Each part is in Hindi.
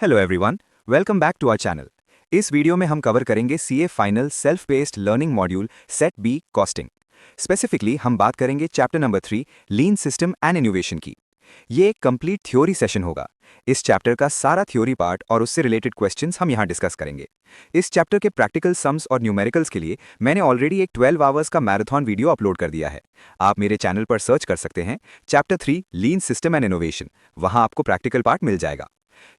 Hello everyone, welcome back to our channel. इस वीडियो में हम कवर करेंगे CA final self based learning module set B costing. Specifically हम बात करेंगे chapter number 3 lean system and innovation की। ये एक कंप्लीट थ्योरी सेशन होगा। इस चैप्टर का सारा थ्योरी पार्ट और उससे रिलेटेड क्वेश्चंस हम यहाँ डिस्कस करेंगे। इस चैप्टर के प्रैक्टिकल सम्स और न्यूमेरिकल्स के लिए मैंने ऑलरेडी एक 12 आवर्स का मैराथन वीडियो अपलोड कर दिया है। आप मेरे चैनल पर सर्च कर सकते हैं chapter 3 lean system and innovation, वहाँ आपको प्रैक्टिकल पार्ट मिल जाएगा।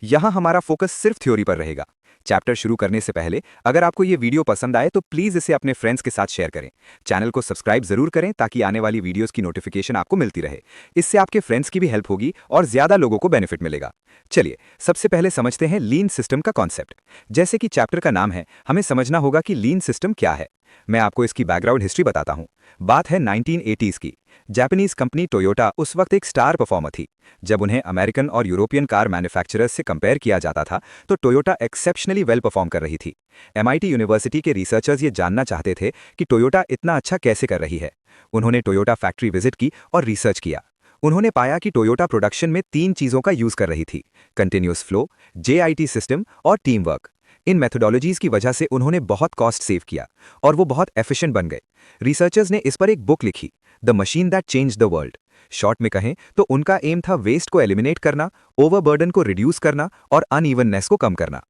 यहाँ हमारा फोकस सिर्फ थ्योरी पर रहेगा। चैप्टर शुरू करने से पहले अगर आपको ये वीडियो पसंद आए तो प्लीज़ इसे अपने फ्रेंड्स के साथ शेयर करें। चैनल को सब्सक्राइब जरूर करें ताकि आने वाली वीडियोस की नोटिफिकेशन आपको मिलती रहे। इससे आपके फ्रेंड्स की भी हेल्प होगी और ज़्यादा लोगों को बेनिफिट मिलेगा। चलिए सबसे पहले समझते हैं लीन सिस्टम का कॉन्सेप्ट। जैसे कि चैप्टर का नाम है, हमें समझना होगा कि लीन सिस्टम क्या है। मैं आपको इसकी बैकग्राउंड हिस्ट्री बताता हूँ। बात है 1980s की। जापानीज कंपनी टोयोटा उस वक्त एक स्टार परफॉर्मर थी। जब उन्हें अमेरिकन और यूरोपियन कार मैन्युफैक्चरर्स से कंपेयर किया जाता था तो टोयोटा एक्सेप्शनली वेल परफॉर्म कर रही थी। एमआईटी यूनिवर्सिटी के रिसर्चर्स ये जानना चाहते थे कि टोयोटा इतना अच्छा कैसे कर रही है। उन्होंने टोयोटा फैक्ट्री विजिट की और रिसर्च किया। उन्होंने पाया कि टोयोटा प्रोडक्शन में 3 चीज़ों का यूज़ कर रही थी: कंटिन्यूस फ्लो, जेआईटी सिस्टम और टीम वर्क। इन मेथोडोलॉजीज की वजह से उन्होंने बहुत कॉस्ट सेव किया और वो बहुत एफिशिएंट बन गए। रिसर्चर्स ने इस पर एक बुक लिखी, the machine that changed the world. Short में कहें तो उनका एम था वेस्ट को एलिमिनेट करना, ओवरबर्डन को रिड्यूस करना और अनइवननेस को कम करना।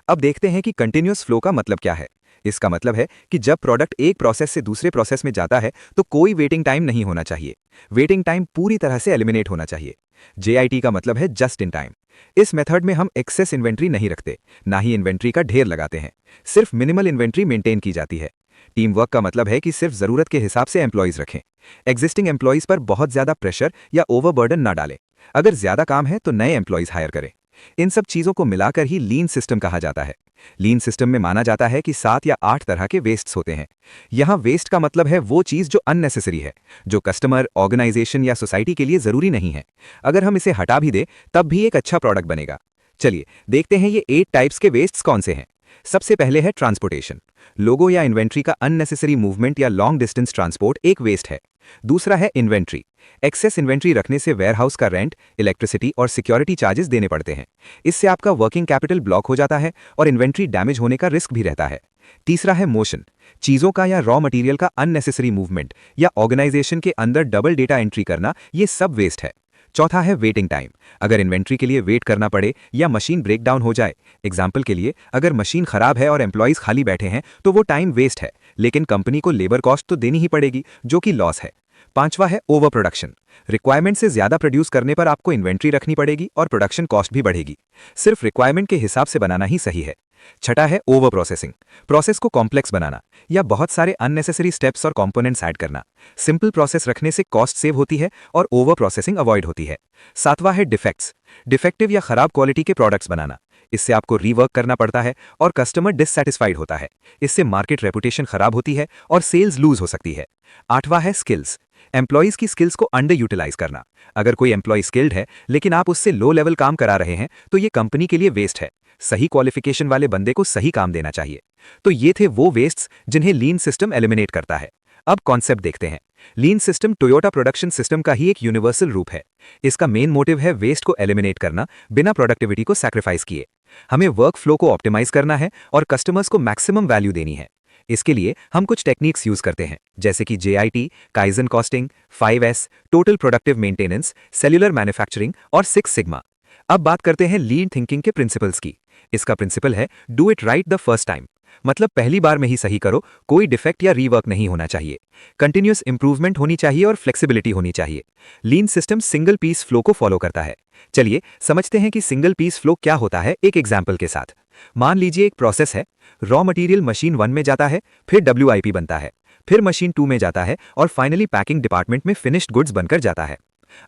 अब देखते हैं कि कंटिन्यूस फ्लो का मतलब क्या है। इसका मतलब है कि जब प्रोडक्ट एक प्रोसेस से दूसरे प्रोसेस में जाता है तो कोई वेटिंग टाइम नहीं होना चाहिए। वेटिंग टाइम पूरी तरह से एलिमिनेट होना चाहिए। जेआईटी का मतलब है जस्ट इन टाइम। इस मेथड में हम एक्सेस इन्वेंट्री नहीं रखते, ना ही इन्वेंट्री का ढेर लगाते हैं। सिर्फ मिनिमल इन्वेंट्री मेंटेन की जाती है। टीम वर्क का मतलब है कि सिर्फ जरूरत के हिसाब से एम्प्लॉयज रखें। एग्जिस्टिंग एम्प्लॉयज पर बहुत ज्यादा प्रेशर या ओवरबर्डन ना डालें। अगर ज्यादा काम है तो नए एम्प्लॉयज हायर करें। इन सब चीजों को मिलाकर ही लीन सिस्टम कहा जाता है। लीन सिस्टम में माना जाता है कि 7 या 8 तरह के वेस्ट्स होते हैं। यहाँ वेस्ट का मतलब है वो चीज जो अननेसेसरी है, जो कस्टमर, ऑर्गेनाइजेशन या सोसाइटी के लिए जरूरी नहीं है। अगर हम इसे हटा भी दें तब भी एक अच्छा प्रोडक्ट बनेगा। चलिए देखते हैं ये 8 टाइप्स के वेस्ट्स कौन से हैं। सबसे पहले है ट्रांसपोर्टेशन। लोगो या इन्वेंट्री का अननेसेसरी मूवमेंट या लॉन्ग डिस्टेंस ट्रांसपोर्ट एक वेस्ट है। दूसरा है इन्वेंट्री। एक्सेस इन्वेंट्री रखने से वेयरहाउस का रेंट, इलेक्ट्रिसिटी और सिक्योरिटी चार्जेस देने पड़ते हैं। इससे आपका वर्किंग कैपिटल ब्लॉक हो जाता है और इन्वेंट्री डैमेज होने का रिस्क भी रहता है। तीसरा है मोशन। चीजों का या रॉ मटेरियल का अननेसेसरी मूवमेंट या ऑर्गेनाइजेशन के अंदर डबल डेटा एंट्री करना, ये सब वेस्ट है। चौथा है वेटिंग टाइम। अगर इन्वेंट्री के लिए वेट करना पड़े या मशीन ब्रेक डाउन हो जाए, एग्जाम्पल के लिए अगर मशीन खराब है और एम्प्लॉयज खाली बैठे हैं तो वो टाइम वेस्ट है, लेकिन कंपनी को लेबर कॉस्ट तो देनी ही पड़ेगी, जो कि लॉस है। पांचवा है ओवर प्रोडक्शन। रिक्वायरमेंट से ज्यादा प्रोड्यूस करने पर आपको इन्वेंट्री रखनी पड़ेगी और प्रोडक्शन कॉस्ट भी बढ़ेगी। सिर्फ रिक्वायरमेंट के हिसाब से बनाना ही सही है। छठा है ओवर प्रोसेसिंग। प्रोसेस को कॉम्प्लेक्स बनाना या बहुत सारे अननेसेसरी स्टेप्स और कंपोनेंट्स ऐड करना। सिंपल प्रोसेस रखने से कॉस्ट सेव होती है और ओवर प्रोसेसिंग अवॉइड होती है। सातवां है डिफेक्ट्स। डिफेक्टिव या खराब क्वालिटी के प्रोडक्ट्स बनाना। इससे आपको रीवर्क करना पड़ता है और कस्टमर डिससैटिस्फाइड होता है। इससे मार्केट रेपुटेशन खराब होती है और सेल्स लूज हो सकती है। आठवां है स्किल्स। एम्प्लॉयज की स्किल्स को अंडर यूटिलाइज करना। अगर कोई एम्प्लॉय स्किल्ड है लेकिन आप उससे लो लेवल काम करा रहे हैं तो ये कंपनी के लिए वेस्ट है। सही क्वालिफिकेशन वाले बंदे को सही काम देना चाहिए। तो ये थे वो वेस्ट्स जिन्हें लीन सिस्टम एलिमिनेट करता है। अब कॉन्सेप्ट देखते हैं। लीन सिस्टम टोयोटा प्रोडक्शन सिस्टम का ही एक यूनिवर्सल रूप है। इसका मेन मोटिव है वेस्ट को एलिमिनेट करना बिना प्रोडक्टिविटी को सैक्रिफाइस किए। हमें वर्क फ्लो को ऑप्टिमाइज करना है और कस्टमर्स को मैक्सिमम वैल्यू देनी है। इसके लिए हम कुछ टेक्निक्स यूज करते हैं, जैसे कि JIT, kaizen costing, 5S, total productive maintenance, cellular manufacturing और 6 सिग्मा। अब बात करते हैं लीन थिंकिंग के प्रिंसिपल्स की। इसका प्रिंसिपल है do it right the first time. मतलब पहली बार में ही सही करो, कोई डिफेक्ट या रीवर्क नहीं होना चाहिए। कंटिन्यूस इंप्रूवमेंट होनी चाहिए और फ्लेक्सिबिलिटी होनी चाहिए। लीन सिस्टम सिंगल पीस फ्लो को फॉलो करता है। चलिए समझते हैं कि सिंगल पीस फ्लो क्या होता है एक एग्जाम्पल के साथ। मान लीजिए एक प्रोसेस है। रॉ मटेरियल मशीन 1 में जाता है, फिर WIP बनता है, फिर मशीन 2 में जाता है और फाइनली पैकिंग डिपार्टमेंट में फिनिश्ड गुड्स बनकर जाता है।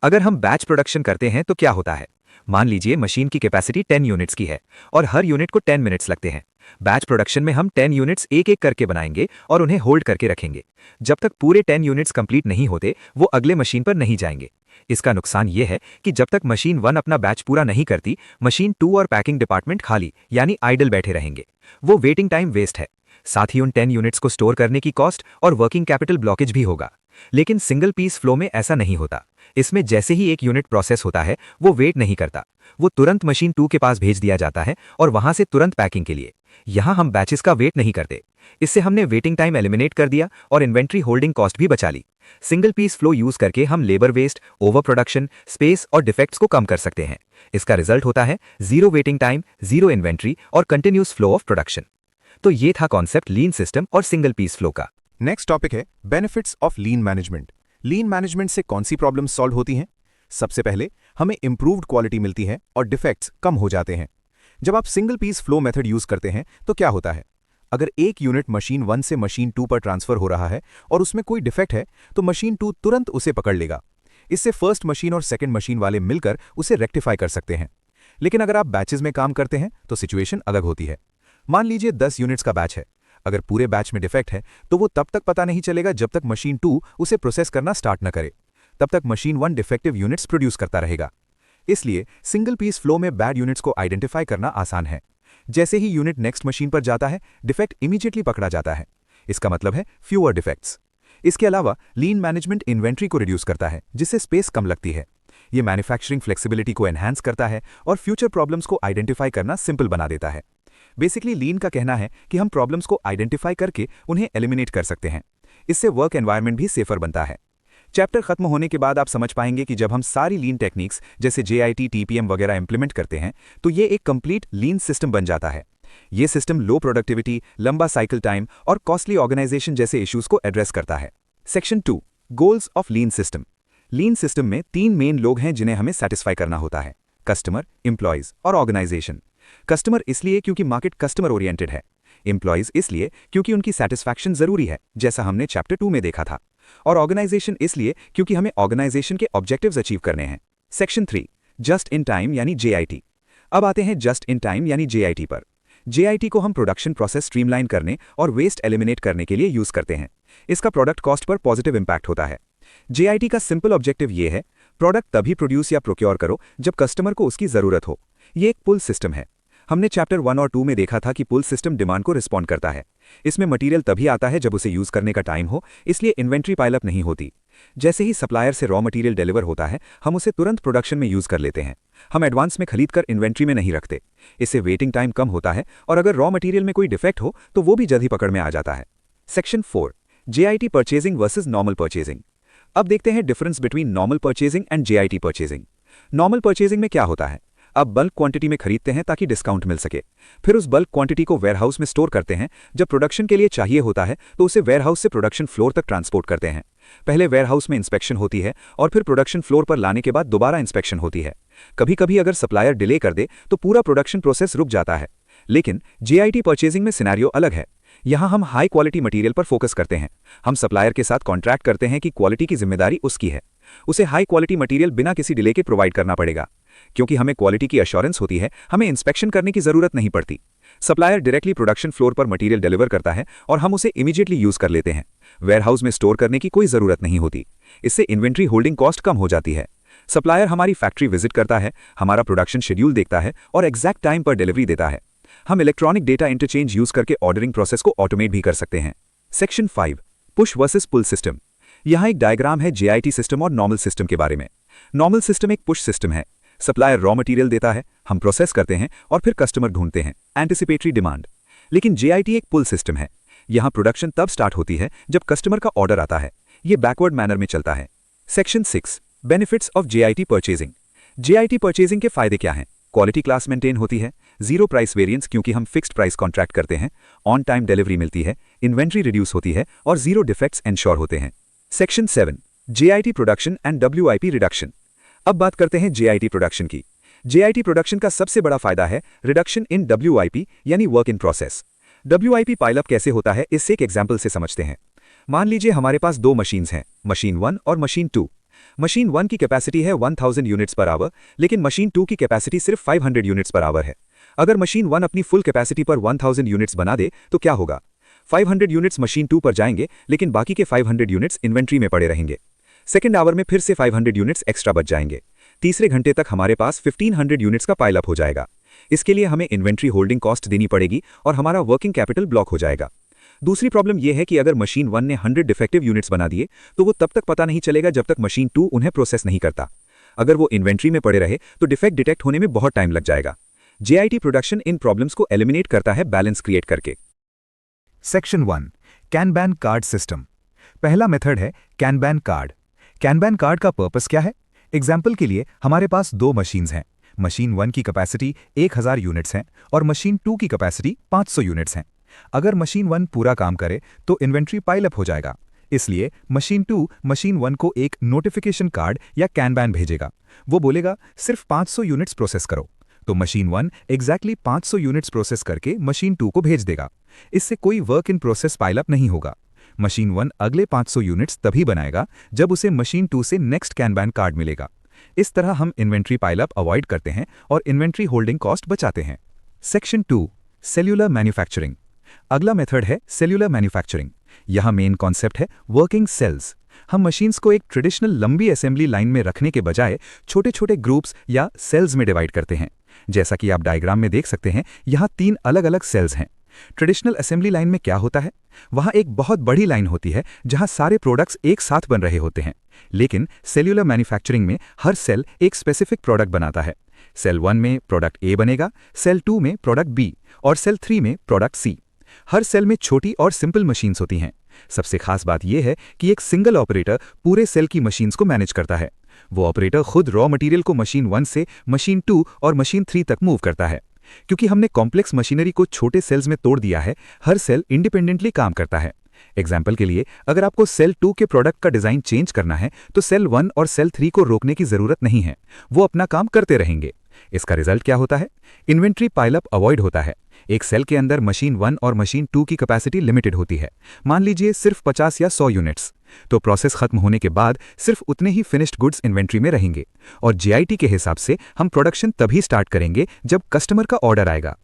अगर हम बैच प्रोडक्शन करते हैं तो क्या होता है? मान लीजिए मशीन की कैपेसिटी 10 यूनिट्स की है और हर यूनिट को 10 मिनट्स लगते हैं। बैच प्रोडक्शन में हम 10 यूनिट्स एक एक करके बनाएंगे और उन्हें होल्ड करके रखेंगे। जब तक पूरे 10 यूनिट्स कंप्लीट नहीं होते वो अगले मशीन पर नहीं जाएंगे। इसका नुकसान ये है कि जब तक मशीन 1 अपना बैच पूरा नहीं करती, मशीन 2 और पैकिंग डिपार्टमेंट खाली यानी आइडल बैठे रहेंगे। वो वेटिंग टाइम वेस्ट है। साथ ही उन 10 यूनिट्स को स्टोर करने की कॉस्ट और वर्किंग कैपिटल ब्लॉकेज भी होगा। लेकिन सिंगल पीस फ्लो में ऐसा नहीं होता। इसमें जैसे ही एक यूनिट प्रोसेस होता है वो वेट नहीं करता, वो तुरंत मशीन 2 के पास भेज दिया जाता है और वहां से तुरंत पैकिंग के लिए। यहां हम बैचेस का वेट नहीं करते। इससे हमने वेटिंग टाइम एलिमिनेट कर दिया और इन्वेंट्री होल्डिंग कॉस्ट भी बचा ली। सिंगल पीस फ्लो यूज करके हम labour waste, over production, space और डिफेक्ट्स को कम कर सकते हैं। इसका रिजल्ट होता है zero waiting time, zero inventory और कंटिन्यूस फ्लो ऑफ प्रोडक्शन। तो ये था कॉन्सेप्ट लीन सिस्टम और सिंगल पीस फ्लो का। नेक्स्ट टॉपिक है benefits of lean management. Lean management से कौन सी प्रॉब्लम सॉल्व होती हैं? सबसे पहले हमें इंप्रूव्ड क्वालिटी मिलती है और डिफेक्ट्स कम हो जाते हैं। जब आप single piece flow method use करते हैं तो क्या होता है, अगर एक यूनिट मशीन 1 से मशीन 2 पर ट्रांसफर हो रहा है और उसमें कोई डिफेक्ट है तो मशीन 2 तुरंत उसे पकड़ लेगा। इससे फर्स्ट मशीन और सेकंड मशीन वाले मिलकर उसे रेक्टिफाई कर सकते हैं। लेकिन अगर आप बैचेस में काम करते हैं तो सिचुएशन अलग होती है। मान लीजिए 10 यूनिट्स का बैच है। अगर पूरे बैच में डिफेक्ट है तो वो तब तक पता नहीं चलेगा जब तक मशीन 2 उसे प्रोसेस करना स्टार्ट न करे। तब तक मशीन 1 डिफेक्टिव यूनिट्स प्रोड्यूस करता रहेगा। इसलिए सिंगल पीस फ्लो में बैड यूनिट्स को आइडेंटिफाई करना आसान है। जैसे ही यूनिट नेक्स्ट मशीन पर जाता है, डिफेक्ट इमीडिएटली पकड़ा जाता है। इसका मतलब है फ्यूअर डिफेक्ट्स। इसके अलावा लीन मैनेजमेंट इन्वेंट्री को रिड्यूस करता है, जिससे स्पेस कम लगती है। ये मैन्युफैक्चरिंग फ्लेक्सिबिलिटी को एनहांस करता है और फ्यूचर प्रॉब्लम्स को आइडेंटिफाई करना सिंपल बना देता है। बेसिकली लीन का कहना है कि हम प्रॉब्लम्स को आइडेंटिफाई करके उन्हें एलिमिनेट कर सकते हैं। इससे वर्क एनवायरनमेंट भी सेफर बनता है। चैप्टर खत्म होने के बाद आप समझ पाएंगे कि जब हम सारी लीन टेक्निक्स जैसे JIT, TPM वगैरह इंप्लीमेंट करते हैं तो ये एक कंप्लीट लीन सिस्टम बन जाता है। ये सिस्टम लो प्रोडक्टिविटी, लंबा साइकिल टाइम और कॉस्टली ऑर्गेनाइजेशन जैसे इश्यूज को एड्रेस करता है। Section 2, goals of lean system. Lean system में 3 मेन लोग हैं जिन्हें हमें सेटिस्फाई करना होता है: कस्टमर, एम्प्लॉयज और ऑर्गेनाइजेशन। कस्टमर इसलिए क्योंकि मार्केट कस्टमर ओरिएंटेड है। एम्प्लॉयज इसलिए क्योंकि उनकी सेटिस्फैक्शन जरूरी है, जैसा हमने चैप्टर 2 में देखा था। और ऑर्गेनाइजेशन इसलिए क्योंकि हमें ऑर्गेनाइजेशन के ऑब्जेक्टिव्स अचीव करने हैं। सेक्शन 3, जस्ट इन टाइम यानी JIT। अब आते हैं जस्ट इन टाइम यानी JIT पर। JIT को हम प्रोडक्शन प्रोसेस स्ट्रीमलाइन करने और वेस्ट एलिमिनेट करने के लिए यूज करते हैं। इसका product cost per positive impact होता है। JIT का सिंपल ऑब्जेक्टिव ये है, प्रोडक्ट तभी प्रोड्यूस या प्रोक्योर करो जब कस्टमर को उसकी जरूरत हो। ये एक पुल सिस्टम है। हमने चैप्टर 1 और 2 में देखा था कि पुल सिस्टम डिमांड को रिस्पॉन्ड करता है। इसमें मटेरियल तभी आता है जब उसे यूज करने का टाइम हो, इसलिए इन्वेंट्री पाइलअप नहीं होती। जैसे ही सप्लायर से रॉ मटेरियल डिलीवर होता है, हम उसे तुरंत प्रोडक्शन में यूज कर लेते हैं। हम एडवांस में खरीद कर इन्वेंट्री में नहीं रखते। इससे वेटिंग टाइम कम होता है और अगर रॉ मटेरियल में कोई डिफेक्ट हो तो वो भी जल्दी पकड़ में आ जाता है। Section 4, JIT purchasing versus normal purchasing. अब देखते हैं difference between normal purchasing and JIT purchasing. Normal purchasing में क्या होता है, आप बल्क क्वांटिटी में खरीदते हैं ताकि डिस्काउंट मिल सके। फिर उस बल्क क्वांटिटी को वेयरहाउस में स्टोर करते हैं। जब प्रोडक्शन के लिए चाहिए होता है तो उसे वेयरहाउस से प्रोडक्शन फ्लोर तक ट्रांसपोर्ट करते हैं। पहले वेयरहाउस में इंस्पेक्शन होती है और फिर प्रोडक्शन फ्लोर पर लाने के बाद दोबारा इंस्पेक्शन होती है। कभी कभी अगर सप्लायर डिले कर दे तो पूरा प्रोडक्शन प्रोसेस रुक जाता है। लेकिन JIT परचेजिंग में सिनेरियो अलग है। यहाँ हम हाई क्वालिटी मटेरियल पर फोकस करते हैं। हम सप्लायर के साथ कॉन्ट्रैक्ट करते हैं कि क्वालिटी की जिम्मेदारी उसकी है। उसे हाई क्वालिटी मटेरियल बिना किसी डिले के प्रोवाइड करना पड़ेगा। क्योंकि हमें क्वालिटी की अश्योरेंस होती है, हमें इंस्पेक्शन करने की जरूरत नहीं पड़ती। सप्लायर डायरेक्टली प्रोडक्शन फ्लोर पर मटेरियल डिलीवर करता है और हम उसे इमीडिएटली यूज कर लेते हैं। वेयरहाउस में स्टोर करने की कोई जरूरत नहीं होती। इससे इन्वेंट्री होल्डिंग कॉस्ट कम हो जाती है। सप्लायर हमारी फैक्ट्री विजिट करता है, हमारा प्रोडक्शन शेड्यूल देखता है और एग्जैक्ट टाइम पर डिलीवरी देता है। हम इलेक्ट्रॉनिक डेटा इंटरचेंज यूज करके ऑर्डरिंग प्रोसेस को ऑटोमेट भी कर सकते हैं। Section 5, push versus pull system. यहाँ एक डायग्राम है JIT सिस्टम और नॉर्मल सिस्टम के बारे में। नॉर्मल सिस्टम एक पुश सिस्टम है। सप्लायर रॉ मटेरियल देता है, हम प्रोसेस करते हैं और फिर कस्टमर ढूंढते हैं, एंटिसिपेटरी डिमांड। लेकिन JIT एक पुल सिस्टम है। यहाँ प्रोडक्शन तब स्टार्ट होती है जब कस्टमर का ऑर्डर आता है। ये बैकवर्ड मैनर में चलता है। Section 6, benefits of JIT purchasing. JIT purchasing के फायदे क्या हैं? क्वालिटी क्लास मेंटेन होती है, जीरो प्राइस वेरिएंस क्योंकि हम फिक्स्ड प्राइस कॉन्ट्रैक्ट करते हैं, ऑन टाइम डिलीवरी मिलती है, इन्वेंट्री रिड्यूस होती है और जीरो डिफेक्ट्स एंश्योर होते हैं। Section 7, JIT production and WIP reduction. अब बात करते हैं JIT प्रोडक्शन की। JIT प्रोडक्शन का सबसे बड़ा फायदा है रिडक्शन इन WIP यानी work in process. WIP pileup कैसे होता है, इससे एक एग्जाम्पल से समझते हैं। मान लीजिए हमारे पास 2 मशीन्स हैं, मशीन 1 और मशीन 2। मशीन 1 की कैपेसिटी है 1000 यूनिट्स पर आवर, लेकिन मशीन 2 की कैपेसिटी सिर्फ 500 यूनिट्स पर आवर है। अगर मशीन 1 अपनी फुल कैपेसिटी पर 1000 यूनिट्स बना दे तो क्या होगा? 500 यूनिट्स मशीन 2 पर जाएंगे, लेकिन बाकी के 500 यूनिट्स इन्वेंट्री में पड़े रहेंगे। सेकेंड आवर में फिर से 500 यूनिट्स एक्स्ट्रा बच जाएंगे। तीसरे घंटे तक हमारे पास 1500 यूनिट्स का पाइल अप हो जाएगा। इसके लिए हमें इन्वेंट्री होल्डिंग कॉस्ट देनी पड़ेगी और हमारा वर्किंग कैपिटल ब्लॉक हो जाएगा। दूसरी प्रॉब्लम यह है कि अगर मशीन 1 ने 100 डिफेक्टिव यूनिट्स बना दिए तो वो तब तक पता नहीं चलेगा जब तक मशीन 2 उन्हें प्रोसेस नहीं करता। अगर वो इन्वेंट्री में पड़े रहे तो डिफेक्ट डिटेक्ट होने में बहुत टाइम लग जाएगा। JIT प्रोडक्शन इन प्रॉब्लम्स को एलिमिनेट करता है बैलेंस क्रिएट करके। Section 1 kanban card system. पहला मेथड है कैनबैन कार्ड। कैनबैन कार्ड का पर्पस क्या है? एग्जाम्पल के लिए हमारे पास दो मशीन्स हैं। मशीन 1 की कैपेसिटी 1000 यूनिट्स हैं और मशीन 2 की कैपेसिटी 500 यूनिट्स हैं। अगर मशीन 1 पूरा काम करे तो इन्वेंट्री पाइलअप हो जाएगा। इसलिए मशीन 2 मशीन 1 को एक नोटिफिकेशन कार्ड या कैनबैन भेजेगा। वो बोलेगा सिर्फ 500 यूनिट्स प्रोसेस करो, तो मशीन 1 एग्जैक्टली 500 यूनिट्स प्रोसेस करके मशीन 2 को भेज देगा। इससे कोई वर्क इन प्रोसेस पाइलअप नहीं होगा। मशीन 1 अगले 500 यूनिट्स तभी बनाएगा जब उसे मशीन 2 से नेक्स्ट कैनबैन कार्ड मिलेगा। इस तरह हम इन्वेंट्री पाइलअप अवॉइड करते हैं और इन्वेंट्री होल्डिंग कॉस्ट बचाते हैं। Section 2 cellular manufacturing. अगला मेथड है सेल्यूलर मैन्युफैक्चरिंग। यहाँ मेन कॉन्सेप्ट है वर्किंग सेल्स। हम मशीन्स को एक ट्रेडिशनल लंबी असेंबली लाइन में रखने के बजाय छोटे छोटे ग्रुप्स या सेल्स में डिवाइड करते हैं। जैसा कि आप डायग्राम में देख सकते हैं, यहाँ 3 अलग अलग सेल्स हैं। ट्रेडिशनल असेंबली लाइन में क्या होता है? वहाँ एक बहुत बड़ी लाइन होती है जहाँ सारे प्रोडक्ट्स एक साथ बन रहे होते हैं। लेकिन सेल्यूलर मैन्युफैक्चरिंग में हर सेल एक स्पेसिफिक प्रोडक्ट बनाता है। सेल 1 में प्रोडक्ट ए बनेगा, सेल 2 में प्रोडक्ट बी और सेल 3 में प्रोडक्ट सी। हर सेल में छोटी और सिंपल मशीन्स होती हैं। सबसे खास बात यह है कि एक सिंगल ऑपरेटर पूरे सेल की मशीन्स को मैनेज करता है। वो ऑपरेटर खुद रॉ मटेरियल को मशीन 1 से मशीन 2 और मशीन 3 तक मूव करता है। क्योंकि हमने कॉम्प्लेक्स मशीनरी को छोटे सेल्स में तोड़ दिया है, हर सेल इंडिपेंडेंटली काम करता है। एग्जाम्पल के लिए, अगर आपको सेल 2 के प्रोडक्ट का डिजाइन चेंज करना है तो सेल 1 और सेल 3 को रोकने की जरूरत नहीं है, वो अपना काम करते रहेंगे। इसका रिजल्ट क्या होता है? इन्वेंट्री पाइलअप अवॉइड होता है। एक सेल के अंदर मशीन 1 और मशीन 2 की कैपेसिटी लिमिटेड होती है, मान लीजिए सिर्फ 50 या 100 यूनिट्स। तो प्रोसेस खत्म होने के बाद सिर्फ उतने ही फिनिश्ड गुड्स इन्वेंट्री में रहेंगे और JIT के हिसाब से हम प्रोडक्शन तभी स्टार्ट करेंगे जब कस्टमर का ऑर्डर आएगा।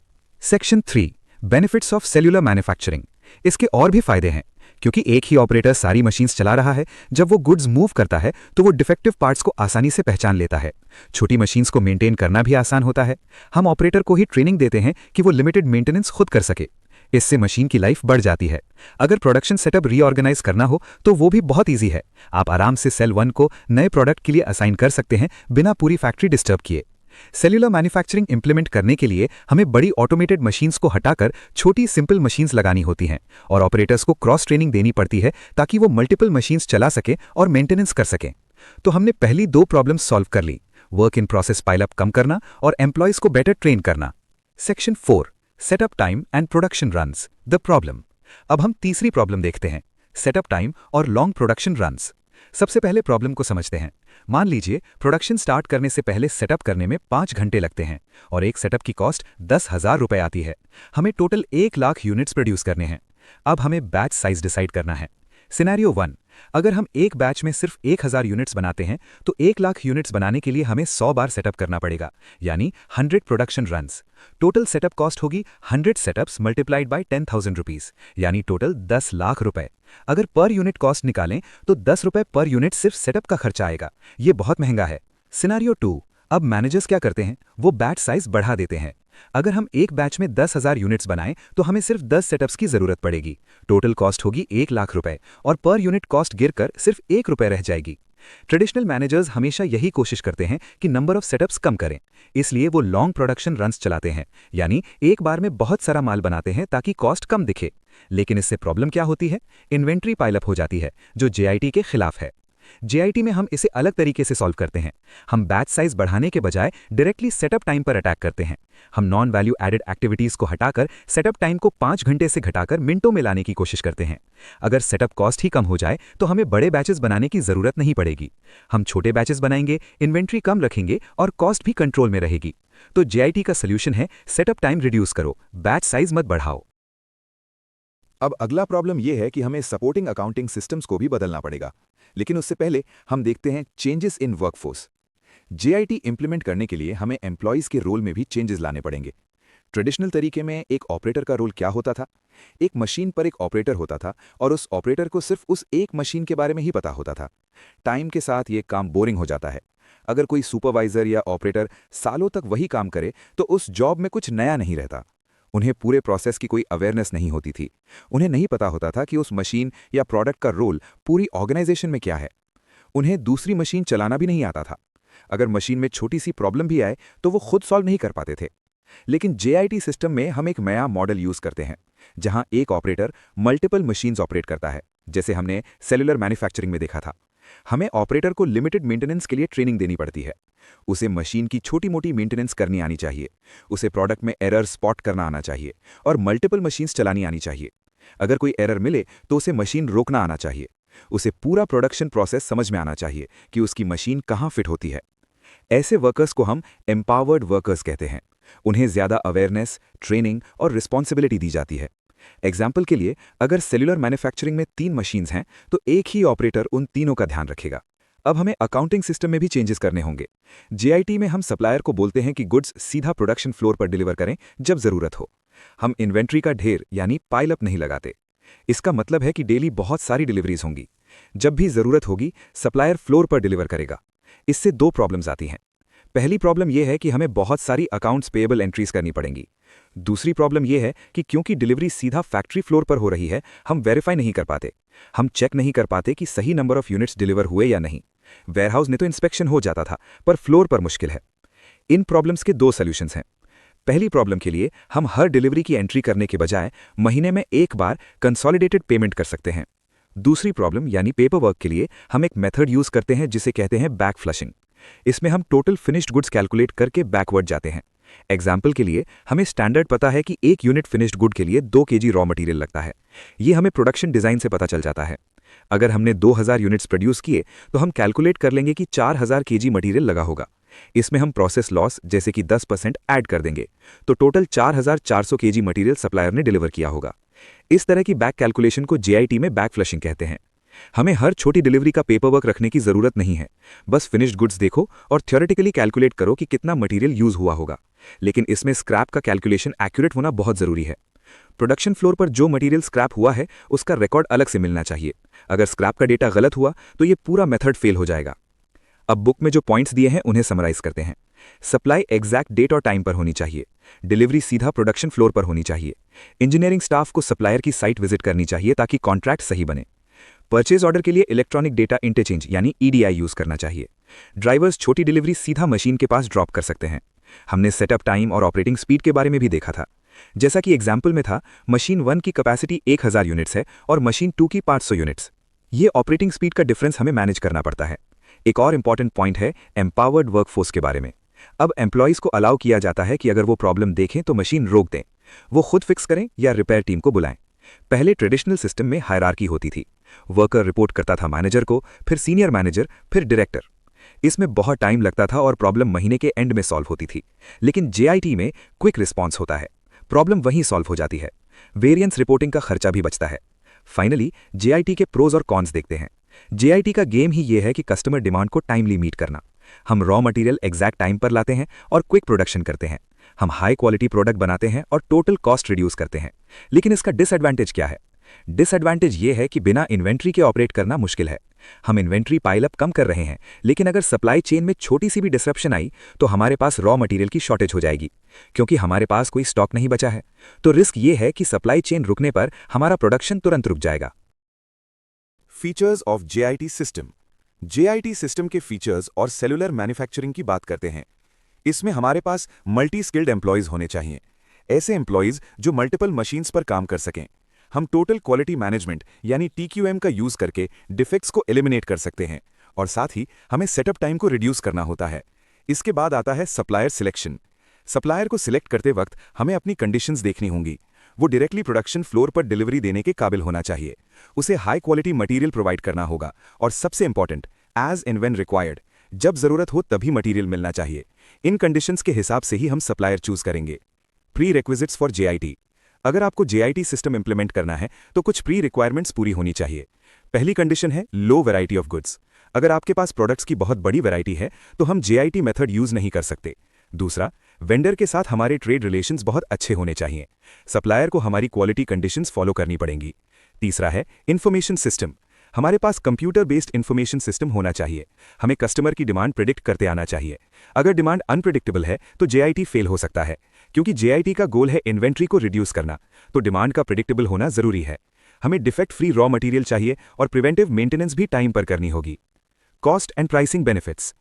Section 3 benefits of cellular manufacturing. इसके और भी फायदे हैं, क्योंकि एक ही ऑपरेटर सारी मशीन्स चला रहा है। जब वो गुड्स मूव करता है तो वो डिफेक्टिव पार्ट्स को आसानी से पहचान लेता है। छोटी मशीन्स को मेंटेन करना भी आसान होता है। हम ऑपरेटर को ही ट्रेनिंग देते हैं कि वो लिमिटेड मेंटेनेंस खुद कर सके। इससे मशीन की लाइफ बढ़ जाती है। अगर प्रोडक्शन सेटअप रीऑर्गेनाइज करना हो तो वो भी बहुत ईजी है। आप आराम से सेल 1 को नए प्रोडक्ट के लिए असाइन कर सकते हैं बिना पूरी फैक्ट्री डिस्टर्ब किए। सेल्यूलर मैन्युफैक्चरिंग इंप्लीमेंट करने के लिए हमें बड़ी ऑटोमेटेड मशीन्स को हटाकर छोटी सिंपल मशीन्स लगानी होती हैं और ऑपरेटर्स को क्रॉस ट्रेनिंग देनी पड़ती है ताकि वो मल्टीपल मशीन्स चला सकें और मेंटेनेंस कर सकें। तो हमने पहली 2 प्रॉब्लम्स सॉल्व कर ली, वर्क इन प्रोसेस पाइलअप कम करना और एम्प्लॉयज को बेटर ट्रेन करना। Section 4 setup time and production runs the problem. अब हम तीसरी प्रॉब्लम देखते हैं, सेटअप टाइम और लॉन्ग प्रोडक्शन रन्स। सबसे पहले प्रॉब्लम को समझते हैं। मान लीजिए प्रोडक्शन स्टार्ट करने से पहले सेटअप करने में 5 घंटे लगते हैं और एक सेटअप की कॉस्ट 10,000 रुपए आती है। हमें टोटल 1 लाख यूनिट्स प्रोड्यूस करने हैं। अब हमें बैच साइज डिसाइड करना है। सिनेरियो 1, अगर हम एक बैच में सिर्फ 1000 यूनिट्स बनाते हैं तो 1 लाख यूनिट्स बनाने के लिए हमें 100 बार सेटअप करना पड़ेगा, यानी 100 production runs. Total setup cost होगी 100 सेटअप्स मल्टीप्लाइड बाय 10,000 रुपीज, यानी टोटल 10 लाख रुपए। अगर पर यूनिट कॉस्ट निकालें तो 10 रुपए पर यूनिट सिर्फ सेटअप का खर्चा आएगा। ये बहुत महंगा है। सिनेरियो 2, अब मैनेजर्स क्या करते हैं? वो बैच साइज बढ़ा देते हैं। अगर हम एक बैच में 10,000 यूनिट्स बनाएं तो हमें सिर्फ 10 सेटअप्स की जरूरत पड़ेगी। टोटल कॉस्ट होगी 1 लाख रुपए और पर यूनिट कॉस्ट गिरकर सिर्फ 1 रुपए रह जाएगी। ट्रेडिशनल मैनेजर्स हमेशा यही कोशिश करते हैं कि नंबर ऑफ सेटअप्स कम करें, इसलिए वो लॉन्ग प्रोडक्शन रन्स चलाते हैं, यानी एक बार में बहुत सारा माल बनाते हैं ताकि कॉस्ट कम दिखे। लेकिन इससे प्रॉब्लम क्या होती है? इन्वेंट्री पाइलअप हो जाती है, जो JIT के खिलाफ है। JIT में हम इसे अलग तरीके से सॉल्व करते हैं। हम बैच साइज बढ़ाने के बजाय डायरेक्टली सेटअप टाइम पर अटैक करते हैं। हम नॉन वैल्यू एडेड एक्टिविटीज को हटाकर सेटअप टाइम को 5 घंटे से घटाकर मिनटों में लाने की कोशिश करते हैं। अगर सेटअप कॉस्ट ही कम हो जाए तो हमें बड़े बैचेस बनाने की जरूरत नहीं पड़ेगी। हम छोटे बैचेस बनाएंगे, इन्वेंट्री कम रखेंगे और कॉस्ट भी कंट्रोल में रहेगी। तो JIT का सोल्यूशन है सेटअप टाइम रिड्यूस करो, बैच साइज मत बढ़ाओ। अब अगला प्रॉब्लम यह है कि हमें सपोर्टिंग अकाउंटिंग सिस्टम्स को भी बदलना पड़ेगा। लेकिन उससे पहले हम देखते हैं changes in workforce. JIT implement करने के लिए हमें एम्प्लॉयज के रोल में भी चेंजेस लाने पड़ेंगे। ट्रेडिशनल तरीके में एक ऑपरेटर का रोल क्या होता था? एक मशीन पर एक ऑपरेटर होता था और उस ऑपरेटर को सिर्फ उस एक मशीन के बारे में ही पता होता था। टाइम के साथ ये काम बोरिंग हो जाता है। अगर कोई सुपरवाइजर या ऑपरेटर सालों तक वही काम करे तो उस जॉब में कुछ नया नहीं रहता। उन्हें पूरे प्रोसेस की कोई अवेयरनेस नहीं होती थी। उन्हें नहीं पता होता था कि उस मशीन या प्रोडक्ट का रोल पूरी ऑर्गेनाइजेशन में क्या है। उन्हें दूसरी मशीन चलाना भी नहीं आता था। अगर मशीन में छोटी सी प्रॉब्लम भी आए तो वो खुद सॉल्व नहीं कर पाते थे। लेकिन जेआईटी सिस्टम में हम एक नया मॉडल यूज करते हैं, जहां एक ऑपरेटर मल्टीपल मशीन्स ऑपरेट करता है, जैसे हमने सेलुलर मैन्युफैक्चरिंग में देखा था। हमें ऑपरेटर को लिमिटेड मेंटेनेंस के लिए ट्रेनिंग देनी पड़ती है। उसे मशीन की छोटी मोटी मेंटेनेंस करनी आनी चाहिए, उसे प्रोडक्ट में एरर स्पॉट करना आना चाहिए और मल्टीपल मशीन्स चलानी आनी चाहिए। अगर कोई एरर मिले तो उसे मशीन रोकना आना चाहिए। उसे पूरा प्रोडक्शन प्रोसेस समझ में आना चाहिए कि उसकी मशीन कहाँ फिट होती है। ऐसे वर्कर्स को हम एम्पावर्ड वर्कर्स कहते हैं। उन्हें ज्यादा अवेयरनेस, ट्रेनिंग और रिस्पॉन्सिबिलिटी दी जाती है। एग्जाम्पल के लिए, अगर सेल्युलर मैन्युफैक्चरिंग में 3 मशीन्स हैं तो एक ही ऑपरेटर उन तीनों का ध्यान रखेगा। अब हमें अकाउंटिंग सिस्टम में भी चेंजेस करने होंगे। जेआईटी में हम सप्लायर को बोलते हैं कि गुड्स सीधा प्रोडक्शन फ्लोर पर डिलीवर करें जब जरूरत हो। हम इन्वेंट्री का ढेर यानी पाइल अप नहीं लगाते। इसका मतलब है कि डेली बहुत सारी डिलीवरीज होंगी। जब भी जरूरत होगी सप्लायर फ्लोर पर डिलीवर करेगा। इससे 2 प्रॉब्लम्स आती हैं। पहली प्रॉब्लम यह है कि हमें बहुत सारी अकाउंट्स पेएबल एंट्रीज करनी पड़ेंगी। दूसरी प्रॉब्लम यह है कि क्योंकि डिलीवरी सीधा फैक्ट्री फ्लोर पर हो रही है, हम वेरीफाई नहीं कर पाते। हम चेक नहीं कर पाते कि सही नंबर ऑफ यूनिट्स डिलीवर हुए या नहीं। वेयरहाउस में तो इंस्पेक्शन हो जाता था, पर फ्लोर पर मुश्किल है। इन प्रॉब्लम्स के 2 सॉल्यूशंस हैं। पहली प्रॉब्लम के लिए हम हर डिलीवरी की एंट्री करने के बजाय महीने में एक बार कंसोलिडेटेड पेमेंट कर सकते हैं। दूसरी प्रॉब्लम यानी पेपर वर्क के लिए हम एक मेथड यूज करते हैं जिसे कहते हैं बैक फ्लशिंग। इसमें हम टोटल फिनिश्ड गुड्स कैलकुलेट करके बैकवर्ड जाते हैं। एग्जाम्पल के लिए, हमें स्टैंडर्ड पता है कि 1 यूनिट फिनिश्ड गुड के लिए 2 kg रॉ मटेरियल लगता है। ये हमें प्रोडक्शन डिजाइन से पता चल जाता है। अगर हमने 2000 यूनिट्स प्रोड्यूस किए तो हम कैलकुलेट कर लेंगे कि 4000 kg मटेरियल लगा होगा। इसमें हम प्रोसेस लॉस जैसे कि 10% ऐड कर देंगे तो टोटल 4400 kg मटेरियल सप्लायर ने डिलीवर किया होगा। इस तरह की बैक कैलकुलेशन को जेआईटी में बैक फ्लशिंग कहते हैं। हमें हर छोटी डिलीवरी का पेपर वर्क रखने की जरूरत नहीं है। बस फिनिश्ड गुड्स देखो और थ्योरेटिकली कैलकुलेट करो कि कितना मटेरियल यूज हुआ होगा। लेकिन इसमें स्क्रैप का कैलकुलेशन एक्यूरेट होना बहुत जरूरी है। प्रोडक्शन फ्लोर पर जो मटेरियल स्क्रैप हुआ है उसका रिकॉर्ड अलग से मिलना चाहिए। अगर स्क्रैप का डेटा गलत हुआ तो ये पूरा मेथड फेल हो जाएगा। अब बुक में जो पॉइंट्स दिए हैं उन्हें समराइज करते हैं। सप्लाई एग्जैक्ट डेट और टाइम पर होनी चाहिए। डिलीवरी सीधा प्रोडक्शन फ्लोर पर होनी चाहिए। इंजीनियरिंग स्टाफ को सप्लायर की साइट विजिट करनी चाहिए ताकि कॉन्ट्रैक्ट सही बने। परचेज ऑर्डर के लिए इलेक्ट्रॉनिक डेटा इंटरचेंज यानी ईडीआई यूज करना चाहिए। ड्राइवर्स छोटी डिलीवरी सीधा मशीन के पास ड्रॉप कर सकते हैं। हमने सेटअप टाइम और ऑपरेटिंग स्पीड के बारे में भी देखा था। जैसा कि एग्जाम्पल में था, मशीन 1 की कैपेसिटी 1000 यूनिट्स है और मशीन 2 की 500 यूनिट्स। ये ऑपरेटिंग स्पीड का डिफरेंस हमें मैनेज करना पड़ता है। एक और इंपॉर्टेंट पॉइंट है एम्पावर्ड वर्कफोर्स के बारे में। अब एम्प्लॉइज को अलाउ किया जाता है कि अगर वो प्रॉब्लम देखें तो मशीन रोक दें। वो खुद फिक्स करें या रिपेयर टीम को बुलाएं। पहले ट्रेडिशनल सिस्टम में हायरार्की होती थी। वर्कर रिपोर्ट करता था मैनेजर को, फिर सीनियर मैनेजर, फिर डायरेक्टर। इसमें बहुत टाइम लगता था और प्रॉब्लम महीने के एंड में सॉल्व होती थी। लेकिन जेआईटी में क्विक रिस्पॉन्स होता है। प्रॉब्लम वहीं सॉल्व हो जाती है। वेरिएंस रिपोर्टिंग का खर्चा भी बचता है। फाइनली जेआईटी के प्रोज और कॉन्स देखते हैं। जेआईटी का गेम ही ये है कि कस्टमर डिमांड को टाइमली मीट करना। हम रॉ मटेरियल एग्जैक्ट टाइम पर लाते हैं और क्विक प्रोडक्शन करते हैं। हम हाई क्वालिटी प्रोडक्ट बनाते हैं और टोटल कॉस्ट रिड्यूस करते हैं। लेकिन इसका डिसएडवांटेज क्या है? डिसएडवांटेज ये है कि बिना इन्वेंट्री के ऑपरेट करना मुश्किल है। हम इन्वेंट्री पाइल अप कम कर रहे हैं, लेकिन अगर सप्लाई चेन में छोटी सी भी डिसरप्शन आई तो हमारे पास रॉ मटेरियल की शॉर्टेज हो जाएगी, क्योंकि हमारे पास कोई स्टॉक नहीं बचा है। तो रिस्क ये है कि सप्लाई चेन रुकने पर हमारा प्रोडक्शन तुरंत रुक जाएगा। Features of JIT system. JIT system के फीचर्स और सेलुलर मैन्युफैक्चरिंग की बात करते हैं। इसमें हमारे पास मल्टी स्किल्ड एम्प्लॉयज होने चाहिए। ऐसे एम्प्लॉयज जो मल्टीपल मशीन्स पर काम कर सकें। हम टोटल क्वालिटी मैनेजमेंट यानी टीक्यूएम का यूज करके डिफेक्ट्स को एलिमिनेट कर सकते हैं और साथ ही हमें सेटअप टाइम को रिड्यूस करना होता है। इसके बाद आता है सप्लायर सिलेक्शन। सप्लायर को सिलेक्ट करते वक्त हमें अपनी कंडीशंस देखनी होंगी। वो डायरेक्टली प्रोडक्शन फ्लोर पर डिलीवरी देने के काबिल होना चाहिए। उसे हाई क्वालिटी मटेरियल प्रोवाइड करना होगा और सबसे important, as and when required, जब जरूरत हो तभी मटेरियल मिलना चाहिए। इन कंडीशंस के हिसाब से ही हम सप्लायर चूज करेंगे। Pre requisites for JIT. अगर आपको जेआईटी सिस्टम इंप्लीमेंट करना है तो कुछ प्री रिक्वायरमेंट्स पूरी होनी चाहिए। पहली कंडीशन है लो वैरायटी ऑफ गुड्स। अगर आपके पास प्रोडक्ट्स की बहुत बड़ी वैरायटी है तो हम जेआईटी मेथड यूज नहीं कर सकते। दूसरा, वेंडर के साथ हमारे ट्रेड रिलेशंस बहुत अच्छे होने चाहिए। सप्लायर को हमारी क्वालिटी कंडीशंस फॉलो करनी पड़ेंगी। तीसरा है इंफॉर्मेशन सिस्टम। हमारे पास कंप्यूटर बेस्ड इंफॉर्मेशन सिस्टम होना चाहिए। हमें कस्टमर की डिमांड प्रिडिक्ट करते आना चाहिए। अगर डिमांड अनप्रिडिक्टेबल है तो जेआईटी फेल हो सकता है। क्योंकि JIT का गोल है इन्वेंट्री को रिड्यूस करना, तो डिमांड का प्रिडिक्टेबल होना जरूरी है। हमें डिफेक्ट फ्री रॉ मटेरियल चाहिए और प्रिवेंटिव मेंटेनेंस भी टाइम पर करनी होगी। Cost and pricing benefits.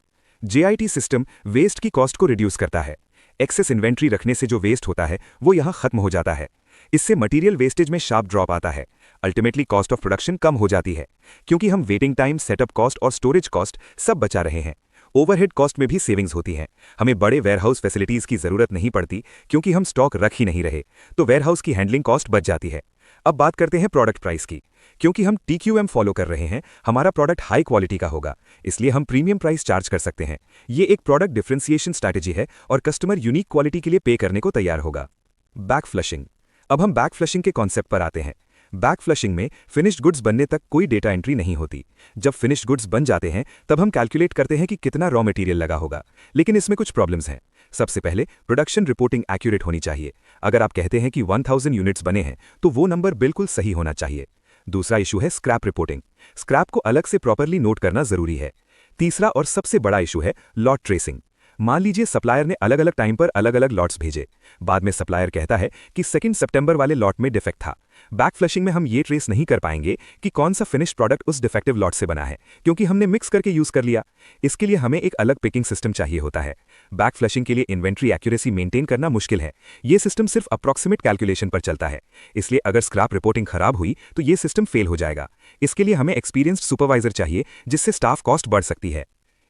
JIT system waste की कॉस्ट को रिड्यूस करता है। एक्सेस इन्वेंट्री रखने से जो वेस्ट होता है वो यहाँ खत्म हो जाता है। इससे मटेरियल वेस्टेज में शार्प ड्रॉप आता है। अल्टीमेटली कॉस्ट ऑफ प्रोडक्शन कम हो जाती है, क्योंकि हम वेटिंग टाइम, सेटअप कॉस्ट और स्टोरेज कॉस्ट सब बचा रहे हैं। ओवरहेड कॉस्ट में भी सेविंग्स होती हैं। हमें बड़े वेयरहाउस फैसिलिटीज की जरूरत नहीं पड़ती, क्योंकि हम स्टॉक रख ही नहीं रहे, तो वेयरहाउस की हैंडलिंग कॉस्ट बच जाती है। अब बात करते हैं प्रोडक्ट प्राइस की। क्योंकि हम TQM फॉलो कर रहे हैं, हमारा प्रोडक्ट हाई क्वालिटी का होगा, इसलिए हम प्रीमियम प्राइस चार्ज कर सकते हैं। ये एक प्रोडक्ट डिफरेंशिएशन स्ट्रैटेजी है और कस्टमर यूनिक क्वालिटी के लिए पे करने को तैयार होगा। Back flushing. अब हम बैक फ्लशिंग के कॉन्सेप्ट पर आते हैं। बैक फ्लशिंग में फिनिश्ड गुड्स बनने तक कोई डेटा एंट्री नहीं होती। जब फिनिश्ड गुड्स बन जाते हैं तब हम कैलकुलेट करते हैं कि कितना रॉ मटेरियल लगा होगा, लेकिन इसमें कुछ प्रॉब्लम्स हैं। सबसे पहले प्रोडक्शन रिपोर्टिंग एक्यूरेट होनी चाहिए। अगर आप कहते हैं कि 1000 यूनिट्स बने हैं तो वो नंबर बिल्कुल सही होना चाहिए। दूसरा इशू है स्क्रैप रिपोर्टिंग। स्क्रैप को अलग से प्रॉपरली नोट करना जरूरी है। तीसरा और सबसे बड़ा इशू है लॉट ट्रेसिंग। मान लीजिए सप्लायर ने अलग अलग टाइम पर अलग अलग लॉट्स भेजे। बाद में सप्लायर कहता है कि 2 सितंबर वाले लॉट में डिफेक्ट था। बैक फ्लशिंग में हम ये ट्रेस नहीं कर पाएंगे कि कौन सा फिनिश्ड प्रोडक्ट उस डिफेक्टिव लॉट से बना है, क्योंकि हमने मिक्स करके यूज कर लिया। इसके लिए हमें एक अलग पिकिंग सिस्टम चाहिए होता है। बैक फ्लशिंग के लिए इन्वेंट्री एक्यूरेसी मेंटेन करना मुश्किल है। ये सिस्टम सिर्फ अप्रॉक्सीमेट कैलकुलेशन पर चलता है, इसलिए अगर स्क्रैप रिपोर्टिंग खराब हुई तो ये सिस्टम फेल हो जाएगा। इसके लिए हमें एक्सपीरियंस्ड सुपरवाइजर चाहिए, जिससे स्टाफ कॉस्ट बढ़ सकती है।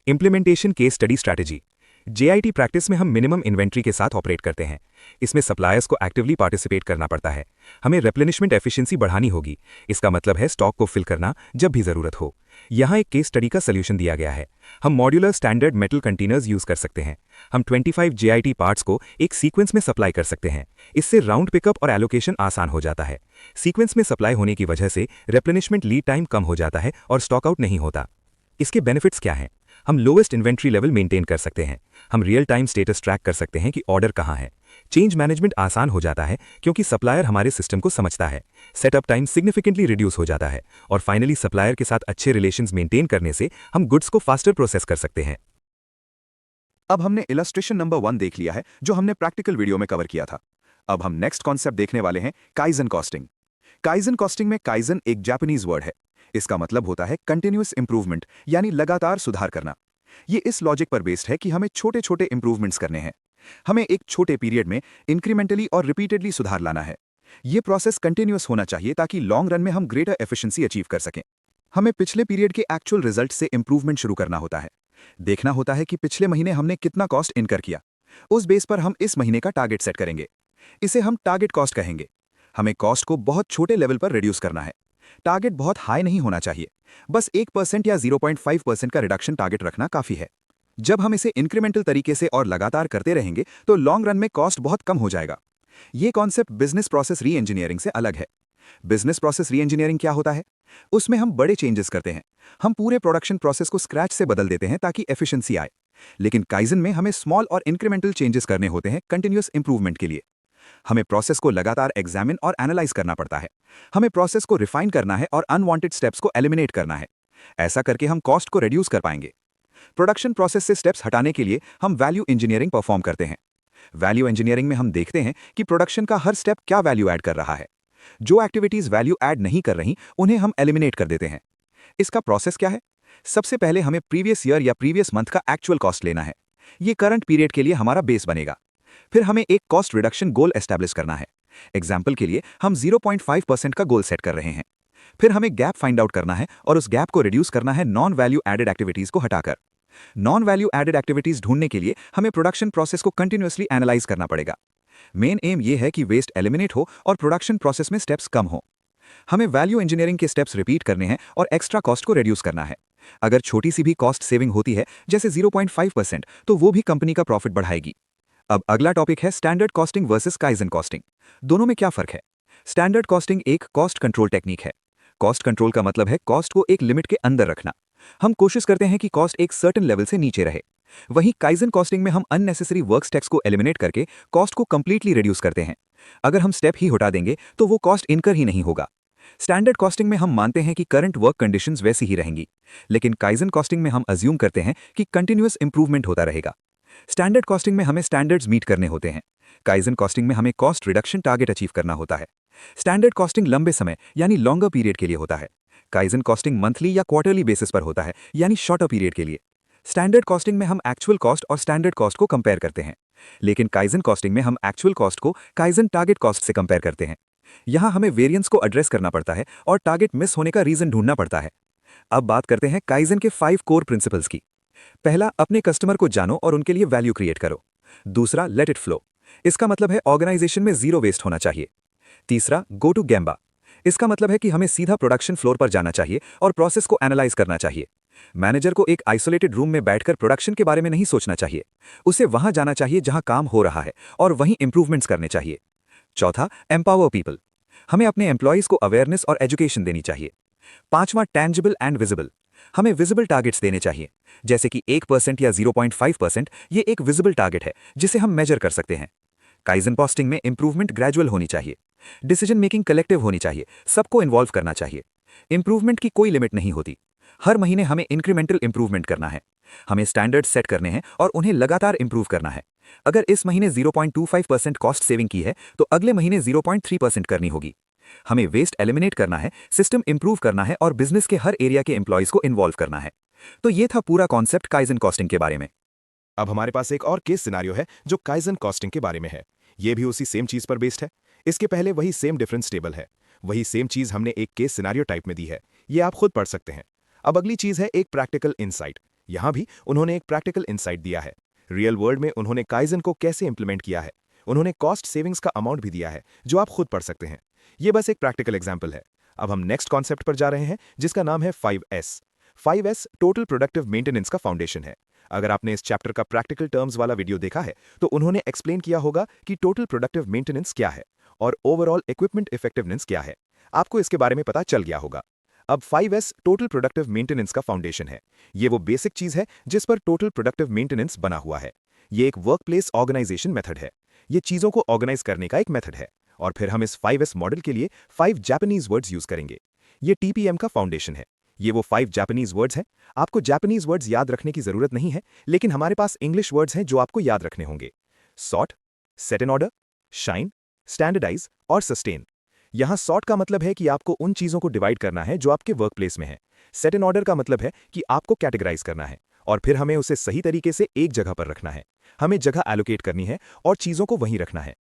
Implementation case study strategy. JIT practice में हम मिनिमम इन्वेंट्री के साथ ऑपरेट करते हैं। इसमें सप्लायर्स को एक्टिवली पार्टिसिपेट करना पड़ता है। हमें रिप्लेनिशमेंट एफिशिएंसी बढ़ानी होगी। इसका मतलब है स्टॉक को फिल करना जब भी जरूरत हो। यहाँ एक केस स्टडी का सॉल्यूशन दिया गया है। हम modular standard metal containers use कर सकते हैं। हम 25 JIT पार्ट्स को एक सीक्वेंस में सप्लाई कर सकते हैं। इससे राउंड पिकअप और एलोकेशन आसान हो जाता है। सीक्वेंस में सप्लाई होने की वजह से रिप्लेनिशमेंट लीड टाइम कम हो जाता है और स्टॉक आउट नहीं होता। इसके बेनिफिट्स क्या हैं? हम लोएस्ट इन्वेंट्री लेवल मेंटेन कर सकते हैं। हम रियल टाइम स्टेटस ट्रैक कर सकते हैं कि ऑर्डर कहां है। चेंज मैनेजमेंट आसान हो जाता है, क्योंकि सप्लायर हमारे सिस्टम को समझता है। सेटअप टाइम सिग्निफिकेंटली रिड्यूस हो जाता है। और फाइनली सप्लायर के साथ अच्छे रिलेशंस मेंटेन करने से हम गुड्स को फास्टर प्रोसेस कर सकते हैं। अब हमने इलस्ट्रेशन नंबर 1 देख लिया है, जो हमने प्रैक्टिकल वीडियो में कवर किया था। अब हम नेक्स्ट कॉन्सेप्ट देखने वाले हैं, काइजन कॉस्टिंग। काइजन कॉस्टिंग में काइजन एक जापानीज वर्ड है। इसका मतलब होता है कंटिन्यूअस इंप्रूवमेंट, यानी लगातार सुधार करना। ये इस लॉजिक पर बेस्ड है कि हमें छोटे छोटे इंप्रूवमेंट्स करने हैं। हमें एक छोटे पीरियड में इंक्रीमेंटली और रिपीटेडली सुधार लाना है। ये प्रोसेस कंटिन्यूअस होना चाहिए ताकि लॉन्ग रन में हम ग्रेटर एफिशिएंसी अचीव कर सकें। हमें पिछले पीरियड के एक्चुअल रिजल्ट से इंप्रूवमेंट शुरू करना होता है। देखना होता है कि पिछले महीने हमने कितना कॉस्ट इनकर किया। उस बेस पर हम इस महीने का टारगेट सेट करेंगे। इसे हम टारगेट कॉस्ट कहेंगे। हमें कॉस्ट को बहुत छोटे लेवल पर रिड्यूस करना है। टारगेट बहुत हाई नहीं होना चाहिए, बस 1% या 0.5% का रिडक्शन टारगेट रखना काफी है। जब हम इसे इंक्रीमेंटल तरीके से और लगातार करते रहेंगे तो लॉन्ग रन में कॉस्ट बहुत कम हो जाएगा। ये कॉन्सेप्ट बिजनेस प्रोसेस री इंजीनियरिंग से अलग है। बिजनेस प्रोसेस री इंजीनियरिंग क्या होता है? उसमें हम बड़े चेंजेस करते हैं। हम पूरे प्रोडक्शन प्रोसेस को स्क्रैच से बदल देते हैं ताकि एफिशिएंसी आए। लेकिन काइजन में हमें स्मॉल और इंक्रीमेंटल चेंजेस करने होते हैं कंटिन्यूअस इंप्रूवमेंट के लिए। हमें प्रोसेस को लगातार एग्जामिन और एनालाइज करना पड़ता है। हमें प्रोसेस को रिफाइन करना है और अनवांटेड स्टेप्स को एलिमिनेट करना है। ऐसा करके हम कॉस्ट को रिड्यूस कर पाएंगे। प्रोडक्शन प्रोसेस से स्टेप्स हटाने के लिए हम वैल्यू इंजीनियरिंग परफॉर्म करते हैं। वैल्यू इंजीनियरिंग में हम देखते हैं कि प्रोडक्शन का हर स्टेप क्या वैल्यू ऐड कर रहा है। जो एक्टिविटीज वैल्यू ऐड नहीं कर रही उन्हें हम एलिमिनेट कर देते हैं। इसका प्रोसेस क्या है? सबसे पहले हमें प्रीवियस ईयर या प्रीवियस मंथ का एक्चुअल कॉस्ट लेना है। ये करंट पीरियड के लिए हमारा बेस बनेगा। फिर हमें एक कॉस्ट रिडक्शन गोल एस्टैब्लिश करना है। एग्जाम्पल के लिए हम 0.5% का गोल सेट कर रहे हैं। फिर हमें गैप फाइंड आउट करना है और उस गैप को रिड्यूस करना है नॉन वैल्यू एडेड एक्टिविटीज को हटाकर। नॉन वैल्यू एडेड एक्टिविटीज ढूंढने के लिए हमें प्रोडक्शन प्रोसेस को कंटिन्यूअसली एनालाइज करना पड़ेगा। मेन एम यह है कि वेस्ट एलिमिनेट हो और प्रोडक्शन प्रोसेस में स्टेप्स कम हो। हमें वैल्यू इंजीनियरिंग के स्टेप्स रिपीट करने हैं और एक्स्ट्रा कॉस्ट को रिड्यूस करना है। अगर छोटी सी भी कॉस्ट सेविंग होती है, जैसे 0.5%, तो वो भी कंपनी का प्रॉफिट बढ़ाएगी। अब अगला टॉपिक है standard costing versus kaizen costing. दोनों में क्या फर्क है? स्टैंडर्ड कॉस्टिंग एक कॉस्ट कंट्रोल टेक्निक है। कॉस्ट कंट्रोल का मतलब है कॉस्ट को एक लिमिट के अंदर रखना। हम कोशिश करते हैं कि कॉस्ट एक सर्टेन लेवल से नीचे रहे। वहीं काइजन कॉस्टिंग में हम अननेसेसरी वर्क स्टेप्स को एलिमिनेट करके कॉस्ट को कंप्लीटली रिड्यूस करते हैं। अगर हम स्टेप ही हटा देंगे तो वो कॉस्ट इनकर ही नहीं होगा। स्टैंडर्ड कॉस्टिंग में हम मानते हैं कि करंट वर्क कंडीशंस वैसी ही रहेंगी, लेकिन काइजन कॉस्टिंग में हम अज्यूम करते हैं कि कंटिन्यूअस इंप्रूवमेंट होता रहेगा। स्टैंडर्ड कॉस्टिंग में हमें स्टैंडर्ड्स मीट करने होते हैं। काइजन कॉस्टिंग में हमें कॉस्ट रिडक्शन टारगेट अचीव करना होता है। स्टैंडर्ड कॉस्टिंग लंबे समय यानी लॉन्गर पीरियड के लिए होता है। काइजन कॉस्टिंग मंथली या क्वार्टरली बेसिस पर होता है यानी शॉर्टर पीरियड के लिए। स्टैंडर्ड कॉस्टिंग में हम एक्चुअल कॉस्ट और स्टैंडर्ड कॉस्ट को कंपेयर करते हैं, लेकिन काइजन कॉस्टिंग में हम एक्चुअल कॉस्ट को काइजन टारगेट कॉस्ट से कंपेयर करते हैं। यहां हमें वेरिएंस को एड्रेस करना पड़ता है और टारगेट मिस होने का रीजन ढूंढना पड़ता है। अब बात करते हैं काइजन के 5 कोर प्रिंसिपल्स की। पहला, अपने कस्टमर को जानो और उनके लिए वैल्यू क्रिएट करो। दूसरा, लेट इट फ्लो। इसका मतलब है ऑर्गेनाइजेशन में जीरो वेस्ट होना चाहिए। तीसरा, गो टू गैम्बा। इसका मतलब है कि हमें सीधा प्रोडक्शन फ्लोर पर जाना चाहिए और प्रोसेस को एनालाइज करना चाहिए। मैनेजर को एक आइसोलेटेड रूम में बैठकर प्रोडक्शन के बारे में नहीं सोचना चाहिए। उसे वहां जाना चाहिए जहां काम हो रहा है और वहीं इंप्रूवमेंट्स करने चाहिए। चौथा, एम्पावर पीपल। हमें अपने एम्प्लॉयज को अवेयरनेस और एजुकेशन देनी चाहिए। पांचवा, टैंजिबल एंड विजिबल। हमें विजिबल टारगेट्स देने चाहिए, जैसे कि 1% या 0.5%। ये एक विजिबल टारगेट है जिसे हम मेजर कर सकते हैं। काइजन कॉस्टिंग में इंप्रूवमेंट ग्रेजुअल होनी चाहिए। डिसीजन मेकिंग कलेक्टिव होनी चाहिए, सबको इन्वॉल्व करना चाहिए। इंप्रूवमेंट की कोई लिमिट नहीं होती। हर महीने हमें इंक्रीमेंटल इंप्रूवमेंट करना है। हमें स्टैंडर्ड सेट करने हैं और उन्हें लगातार इंप्रूव करना है। अगर इस महीने 0.25% कॉस्ट सेविंग की है तो अगले महीने 0.3% करनी होगी। हमें वेस्ट एलिमिनेट करना है, सिस्टम इंप्रूव करना है और बिजनेस के हर एरिया के एम्प्लॉयज को इन्वॉल्व करना है। तो ये था पूरा कॉन्सेप्ट काइजन कॉस्टिंग के बारे में। अब हमारे पास एक और केस सिनारियो है जो काइजन कॉस्टिंग के बारे में है। ये भी उसी सेम चीज पर बेस्ड है। इसके पहले वही सेम डिफरेंस टेबल है। वही सेम चीज हमने एक केस सिनारियो टाइप में दी है। ये आप खुद पढ़ सकते हैं। अब अगली चीज है एक प्रैक्टिकल इनसाइट। यहां भी उन्होंने एक प्रैक्टिकल इनसाइट दिया है। रियल वर्ल्ड में उन्होंने काइजन को कैसे इंप्लीमेंट किया है। उन्होंने कॉस्ट सेविंग्स का अमाउंट भी दिया है जो आप खुद पढ़ सकते हैं। ये बस एक प्रैक्टिकल एग्जाम्पल है। अब हम नेक्स्ट कॉन्सेप्ट पर जा रहे हैं जिसका नाम है 5S। 5S total productive maintenance का फाउंडेशन है। अगर आपने इस चैप्टर का प्रैक्टिकल टर्म्स वाला वीडियो देखा है तो उन्होंने एक्सप्लेन किया होगा कि टोटल प्रोडक्टिव मेंटेनेंस क्या है और ओवरऑल इक्विपमेंट इफेक्टिवनेस क्या है। आपको इसके बारे में पता चल गया होगा। अब 5S टोटल प्रोडक्टिव मेंटेनेंस का फाउंडेशन है। ये वो बेसिक चीज है जिस पर टोटल प्रोडक्टिव मेंटेनेंस बना हुआ है। ये एक वर्कप्लेस ऑर्गेनाइजेशन मेथड है। ये चीजों को ऑर्गेनाइज करने का एक मेथड है। और फिर हम इस 5S मॉडल के लिए 5 जापानीज वर्ड्स यूज करेंगे। ये TPM का फाउंडेशन है। ये वो 5 जापानीज वर्ड्स हैं। आपको जापानीज वर्ड्स याद रखने की जरूरत नहीं है, लेकिन हमारे पास इंग्लिश वर्ड्स हैं जो आपको याद रखने होंगे। Sort, set in order, shine, standardise और सस्टेन। यहां सॉर्ट का मतलब है कि आपको उन चीजों को डिवाइड करना है जो आपके वर्कप्लेस में है। सेट इन ऑर्डर का मतलब है कि आपको कैटेगराइज करना है और फिर हमें उसे सही तरीके से एक जगह पर रखना है। हमें जगह एलोकेट करनी है और चीजों को वहीं रखना है।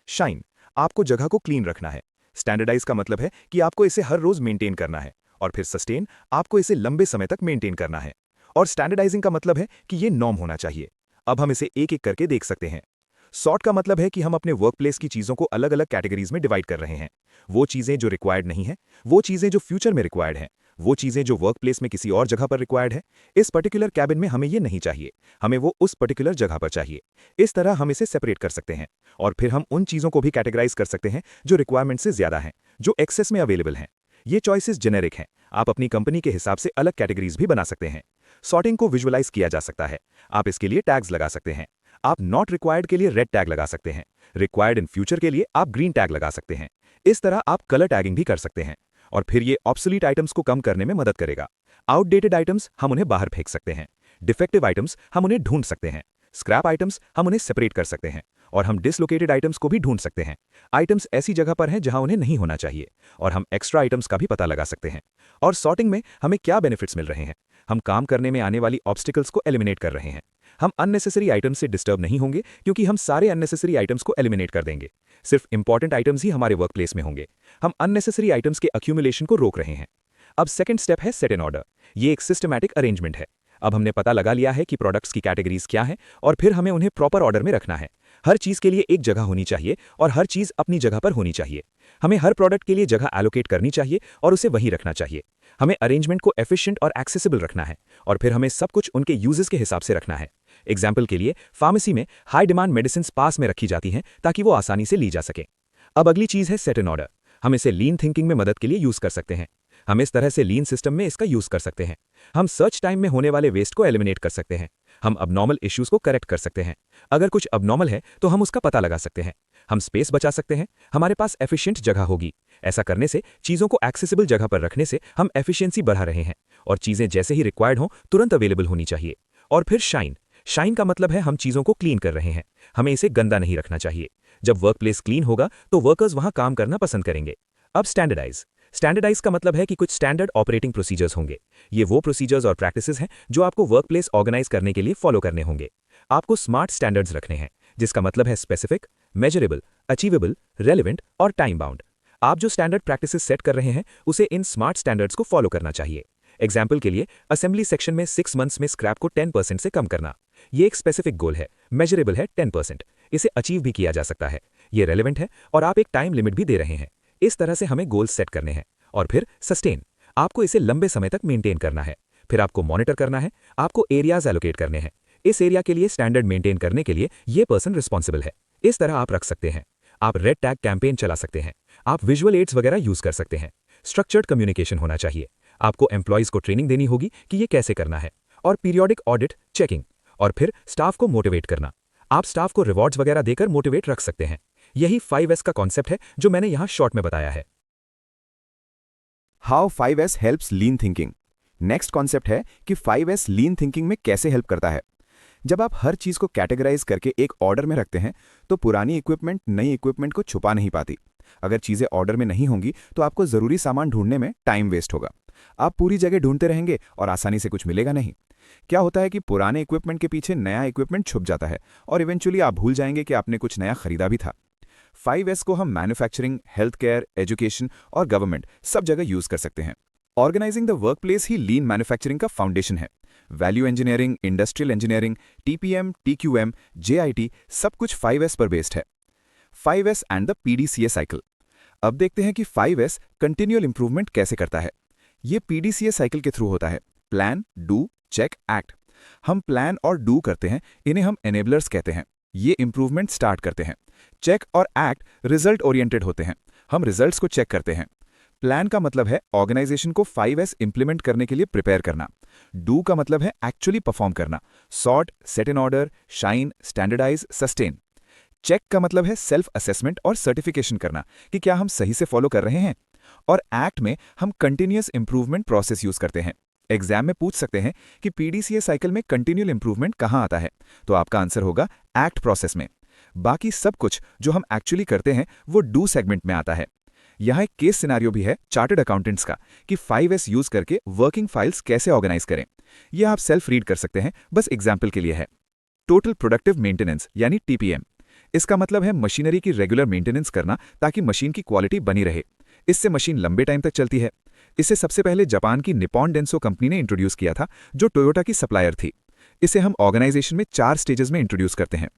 शाइन, आपको जगह को क्लीन रखना है। स्टैंडर्डाइज का मतलब है कि आपको इसे हर रोज मेंटेन करना है। और फिर सस्टेन, आपको इसे लंबे समय तक मेंटेन करना है। और स्टैंडर्डाइजिंग का मतलब है कि ये नॉर्म होना चाहिए। अब हम इसे एक एक करके देख सकते हैं। सॉर्ट का मतलब है कि हम अपने वर्कप्लेस की चीजों को अलग अलग कैटेगरीज में डिवाइड कर रहे हैं। वो चीजें जो रिक्वायर्ड नहीं है, वो चीजें जो फ्यूचर में रिक्वायर्ड हैं, वो चीजें जो वर्कप्लेस में किसी और जगह पर रिक्वायर्ड है। इस पर्टिकुलर कैबिन में हमें ये नहीं चाहिए, हमें वो उस पर्टिकुलर जगह पर चाहिए। इस तरह हम इसे सेपरेट कर सकते हैं और फिर हम उन चीजों को भी कैटेगराइज कर सकते हैं जो रिक्वायरमेंट से ज्यादा हैं, जो एक्सेस में अवेलेबल हैं। ये चॉइसेस जेनेरिक हैं। आप अपनी कंपनी के हिसाब से अलग कैटेगरीज भी बना सकते हैं। सॉर्टिंग को विजुअलाइज किया जा सकता है। आप इसके लिए टैग्स लगा सकते हैं। आप नॉट रिक्वायर्ड के लिए रेड टैग लगा सकते हैं। रिक्वायर्ड इन फ्यूचर के लिए आप ग्रीन टैग लगा सकते हैं। इस तरह आप कलर टैगिंग भी कर सकते हैं और फिर ये ऑब्सोलीट आइटम्स को कम करने में मदद करेगा। आउटडेटेड आइटम्स हम उन्हें बाहर फेंक सकते हैं। डिफेक्टिव आइटम्स हम उन्हें ढूंढ सकते हैं। स्क्रैप आइटम्स हम उन्हें सेपरेट कर सकते हैं और हम डिसलोकेटेड आइटम्स को भी ढूंढ सकते हैं। आइटम्स ऐसी जगह पर हैं जहां उन्हें नहीं होना चाहिए और हम एक्स्ट्रा आइटम्स का भी पता लगा सकते हैं। और सॉर्टिंग में हमें क्या बेनिफिट्स मिल रहे हैं? हम काम करने में आने वाली ऑब्स्टिकल्स को एलिमिनेट कर रहे हैं। हम अननेसेसरी आइटम्स से डिस्टर्ब नहीं होंगे क्योंकि हम सारे अननेसेसरी आइटम्स को एलिमिनेट कर देंगे। सिर्फ इंपॉर्टेंट आइटम्स ही हमारे वर्कप्लेस में होंगे। हम अननेसेसरी आइटम्स के अक्यूमुलेशन को रोक रहे हैं। अब सेकंड स्टेप है सेट इन ऑर्डर। ये एक सिस्टमैटिक अरेंजमेंट है। अब हमने पता लगा लिया है कि प्रोडक्ट्स की कैटेगरीज क्या हैं और फिर हमें उन्हें प्रॉपर ऑर्डर में रखना है। हर चीज के लिए एक जगह होनी चाहिए और हर चीज अपनी जगह पर होनी चाहिए। हमें हर प्रोडक्ट के लिए जगह एलोकेट करनी चाहिए और उसे वहीं रखना चाहिए। हमें अरेंजमेंट को एफिशिएंट और एक्सेसिबल रखना है और फिर हमें सब कुछ उनके यूजेस के हिसाब से रखना है। एग्जाम्पल के लिए फार्मेसी में हाई डिमांड मेडिसिन पास में रखी जाती हैं ताकि वो आसानी से ली जा सके। अब अगली चीज है सेट इन ऑर्डर। हम इसे लीन थिंकिंग में मदद के लिए यूज कर सकते हैं। हम इस तरह से लीन सिस्टम में इसका यूज कर सकते हैं। हम सर्च टाइम में होने वाले वेस्ट को एलिमिनेट कर सकते हैं। हम अबनॉर्मल इश्यूज को करेक्ट कर सकते हैं। अगर कुछ अबनॉर्मल है तो हम उसका पता लगा सकते हैं। हम स्पेस बचा सकते हैं। हमारे पास एफिशिएंट जगह होगी। ऐसा करने से, चीजों को एक्सेसिबल जगह पर रखने से हम एफिशिएंसी बढ़ा रहे हैं और चीजें जैसे ही रिक्वायर्ड हों तुरंत अवेलेबल होनी चाहिए। और फिर शाइन का मतलब है हम चीजों को क्लीन कर रहे हैं। हमें इसे गंदा नहीं रखना चाहिए। जब वर्कप्लेस क्लीन होगा तो वर्कर्स वहां काम करना पसंद करेंगे। अब स्टैंडर्डाइज का मतलब है कि कुछ स्टैंडर्ड ऑपरेटिंग प्रोसीजर्स होंगे। ये वो प्रोसीजर्स और प्रैक्टिसेस हैं जो आपको वर्कप्लेस ऑर्गेनाइज करने के लिए फॉलो करने होंगे। आपको स्मार्ट स्टैंडर्ड्स रखने हैं, जिसका मतलब है स्पेसिफिक, मेजरेबल, अचीवेबल, रेलेवेंट और टाइम बाउंड। आप जो स्टैंडर्ड प्रैक्टिसेस सेट कर रहे हैं उसे इन स्मार्ट स्टैंडर्ड्स को फॉलो करना चाहिए। एग्जाम्पल के लिए असेंबली सेक्शन में 6 मंथ्स में स्क्रैप को 10% से कम करना। ये एक स्पेसिफिक गोल है, मेजरेबल है 10%, इसे अचीव भी किया जा सकता है। ये रेलेवेंट है और आप एक टाइम लिमिट भी दे रहे हैं। इस तरह से हमें गोल्स सेट करने हैं। और फिर सस्टेन, आपको इसे लंबे समय तक मेंटेन करना है। फिर आपको मॉनिटर करना है, आपको एरियाज एलोकेट करने हैं। इस एरिया के लिए स्टैंडर्ड मेंटेन करने के लिए ये पर्सन रिस्पॉन्सिबल है। इस तरह आप रख सकते हैं। आप रेड टैग कैंपेन चला सकते हैं। आप विजुअल एड्स वगैरह यूज कर सकते हैं। स्ट्रक्चर्ड कम्युनिकेशन होना चाहिए। आपको एम्प्लॉयज को ट्रेनिंग देनी होगी कि ये कैसे करना है। और पीरियोडिक ऑडिट, चेकिंग। और फिर स्टाफ को मोटिवेट करना। आप स्टाफ को रिवॉर्ड्स वगैरह देकर मोटिवेट रख सकते हैं। यही 5S का कॉन्सेप्ट है जो मैंने यहां शॉर्ट में बताया है। How 5S helps lean thinking. Next concept है कि 5S लीन थिंकिंग में कैसे हेल्प करता है। जब आप हर चीज को कैटेगराइज करके एक ऑर्डर में रखते हैं तो पुरानी इक्विपमेंट नई इक्विपमेंट को छुपा नहीं पाती। अगर चीजें ऑर्डर में नहीं होंगी तो आपको जरूरी सामान ढूंढने में टाइम वेस्ट होगा। आप पूरी जगह ढूंढते रहेंगे और आसानी से कुछ मिलेगा नहीं। क्या होता है कि पुराने इक्विपमेंट के पीछे नया इक्विपमेंट छुप जाता है और इवेंचुअली आप भूल जाएंगे कि आपने कुछ नया खरीदा भी था। 5S को हम मैन्युफैक्चरिंग, हेल्थ केयर, एजुकेशन और गवर्नमेंट सब जगह यूज कर सकते हैं। ऑर्गेनाइजिंग द वर्कप्लेस ही लीन मैन्युफैक्चरिंग का फाउंडेशन है। Value engineering, industrial engineering, TPM, TQM, JIT सब कुछ 5S पर बेस्ड है। 5S and the PDCA cycle. अब देखते हैं कि 5S कंटिन्यूअल इंप्रूवमेंट कैसे करता है। ये PDCA साइकिल के थ्रू होता है। Plan, do, check, act. हम प्लान और डू करते हैं, इन्हें हम एनेबलर्स कहते हैं। ये इंप्रूवमेंट स्टार्ट करते हैं। चेक और एक्ट रिजल्ट ओरिएंटेड होते हैं। हम रिजल्ट्स को चेक करते हैं। प्लान का मतलब है ऑर्गेनाइजेशन को 5S इंप्लीमेंट करने के लिए प्रिपेयर करना। डू का मतलब है एक्चुअली परफॉर्म करना। Sort, set in order, shine, standardise, sustain. Check का मतलब है सेल्फ असेसमेंट और सर्टिफिकेशन करना कि क्या हम सही से फॉलो कर रहे हैं। और एक्ट में हम कंटिन्यूअस इंप्रूवमेंट प्रोसेस यूज करते हैं। एग्जाम में पूछ सकते हैं कि PDCA साइकिल में कंटिन्यूअल इंप्रूवमेंट कहां आता है, तो आपका आंसर होगा एक्ट प्रोसेस में। बाकी सब कुछ जो हम एक्चुअली करते हैं वो डू सेगमेंट में आता है। यहाँ एक केस सिनारियो भी है चार्टर्ड अकाउंटेंट्स का कि 5S यूज करके वर्किंग फाइल्स कैसे ऑर्गेनाइज करें। यह आप सेल्फ रीड कर सकते हैं, बस एग्जाम्पल के लिए है। टोटल प्रोडक्टिव मेंटेनेंस यानी TPM। इसका मतलब है मशीनरी की रेगुलर मेंटेनेंस करना ताकि मशीन की क्वालिटी बनी रहे। इससे मशीन लंबे टाइम तक चलती है। इसे सबसे पहले जापान की निप्पॉन डेंसो कंपनी ने इंट्रोड्यूस किया था, जो टोयोटा की सप्लायर थी। इसे हम ऑर्गेनाइजेशन में 4 स्टेजेस में इंट्रोड्यूस करते हैं।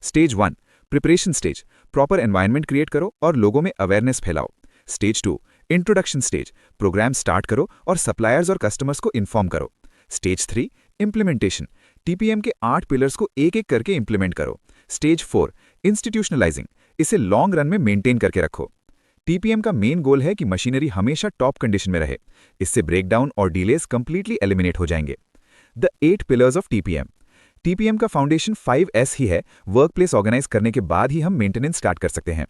Stage 1 preparation stage, proper environment create करो और लोगों में अवेयरनेस फैलाओ। Stage 2 introduction stage, program start करो और सप्लायर्स और कस्टमर्स को इन्फॉर्म करो। स्टेज 3 इंप्लीमेंटेशन, TPM के 8 पिलर्स को एक एक करके इंप्लीमेंट करो। स्टेज 4 इंस्टीट्यूशनलाइजिंग, इसे लॉन्ग रन में मेंटेन करके रखो। TPM का मेन गोल है कि मशीनरी हमेशा टॉप कंडीशन में रहे। इससे ब्रेकडाउन और डिलेज कंप्लीटली एलिमिनेट हो जाएंगे। द 8 पिलर्स ऑफ TPM का फाउंडेशन 5S ही है। वर्कप्लेस ऑर्गेनाइज करने के बाद ही हम मेंटेनेंस स्टार्ट कर सकते हैं।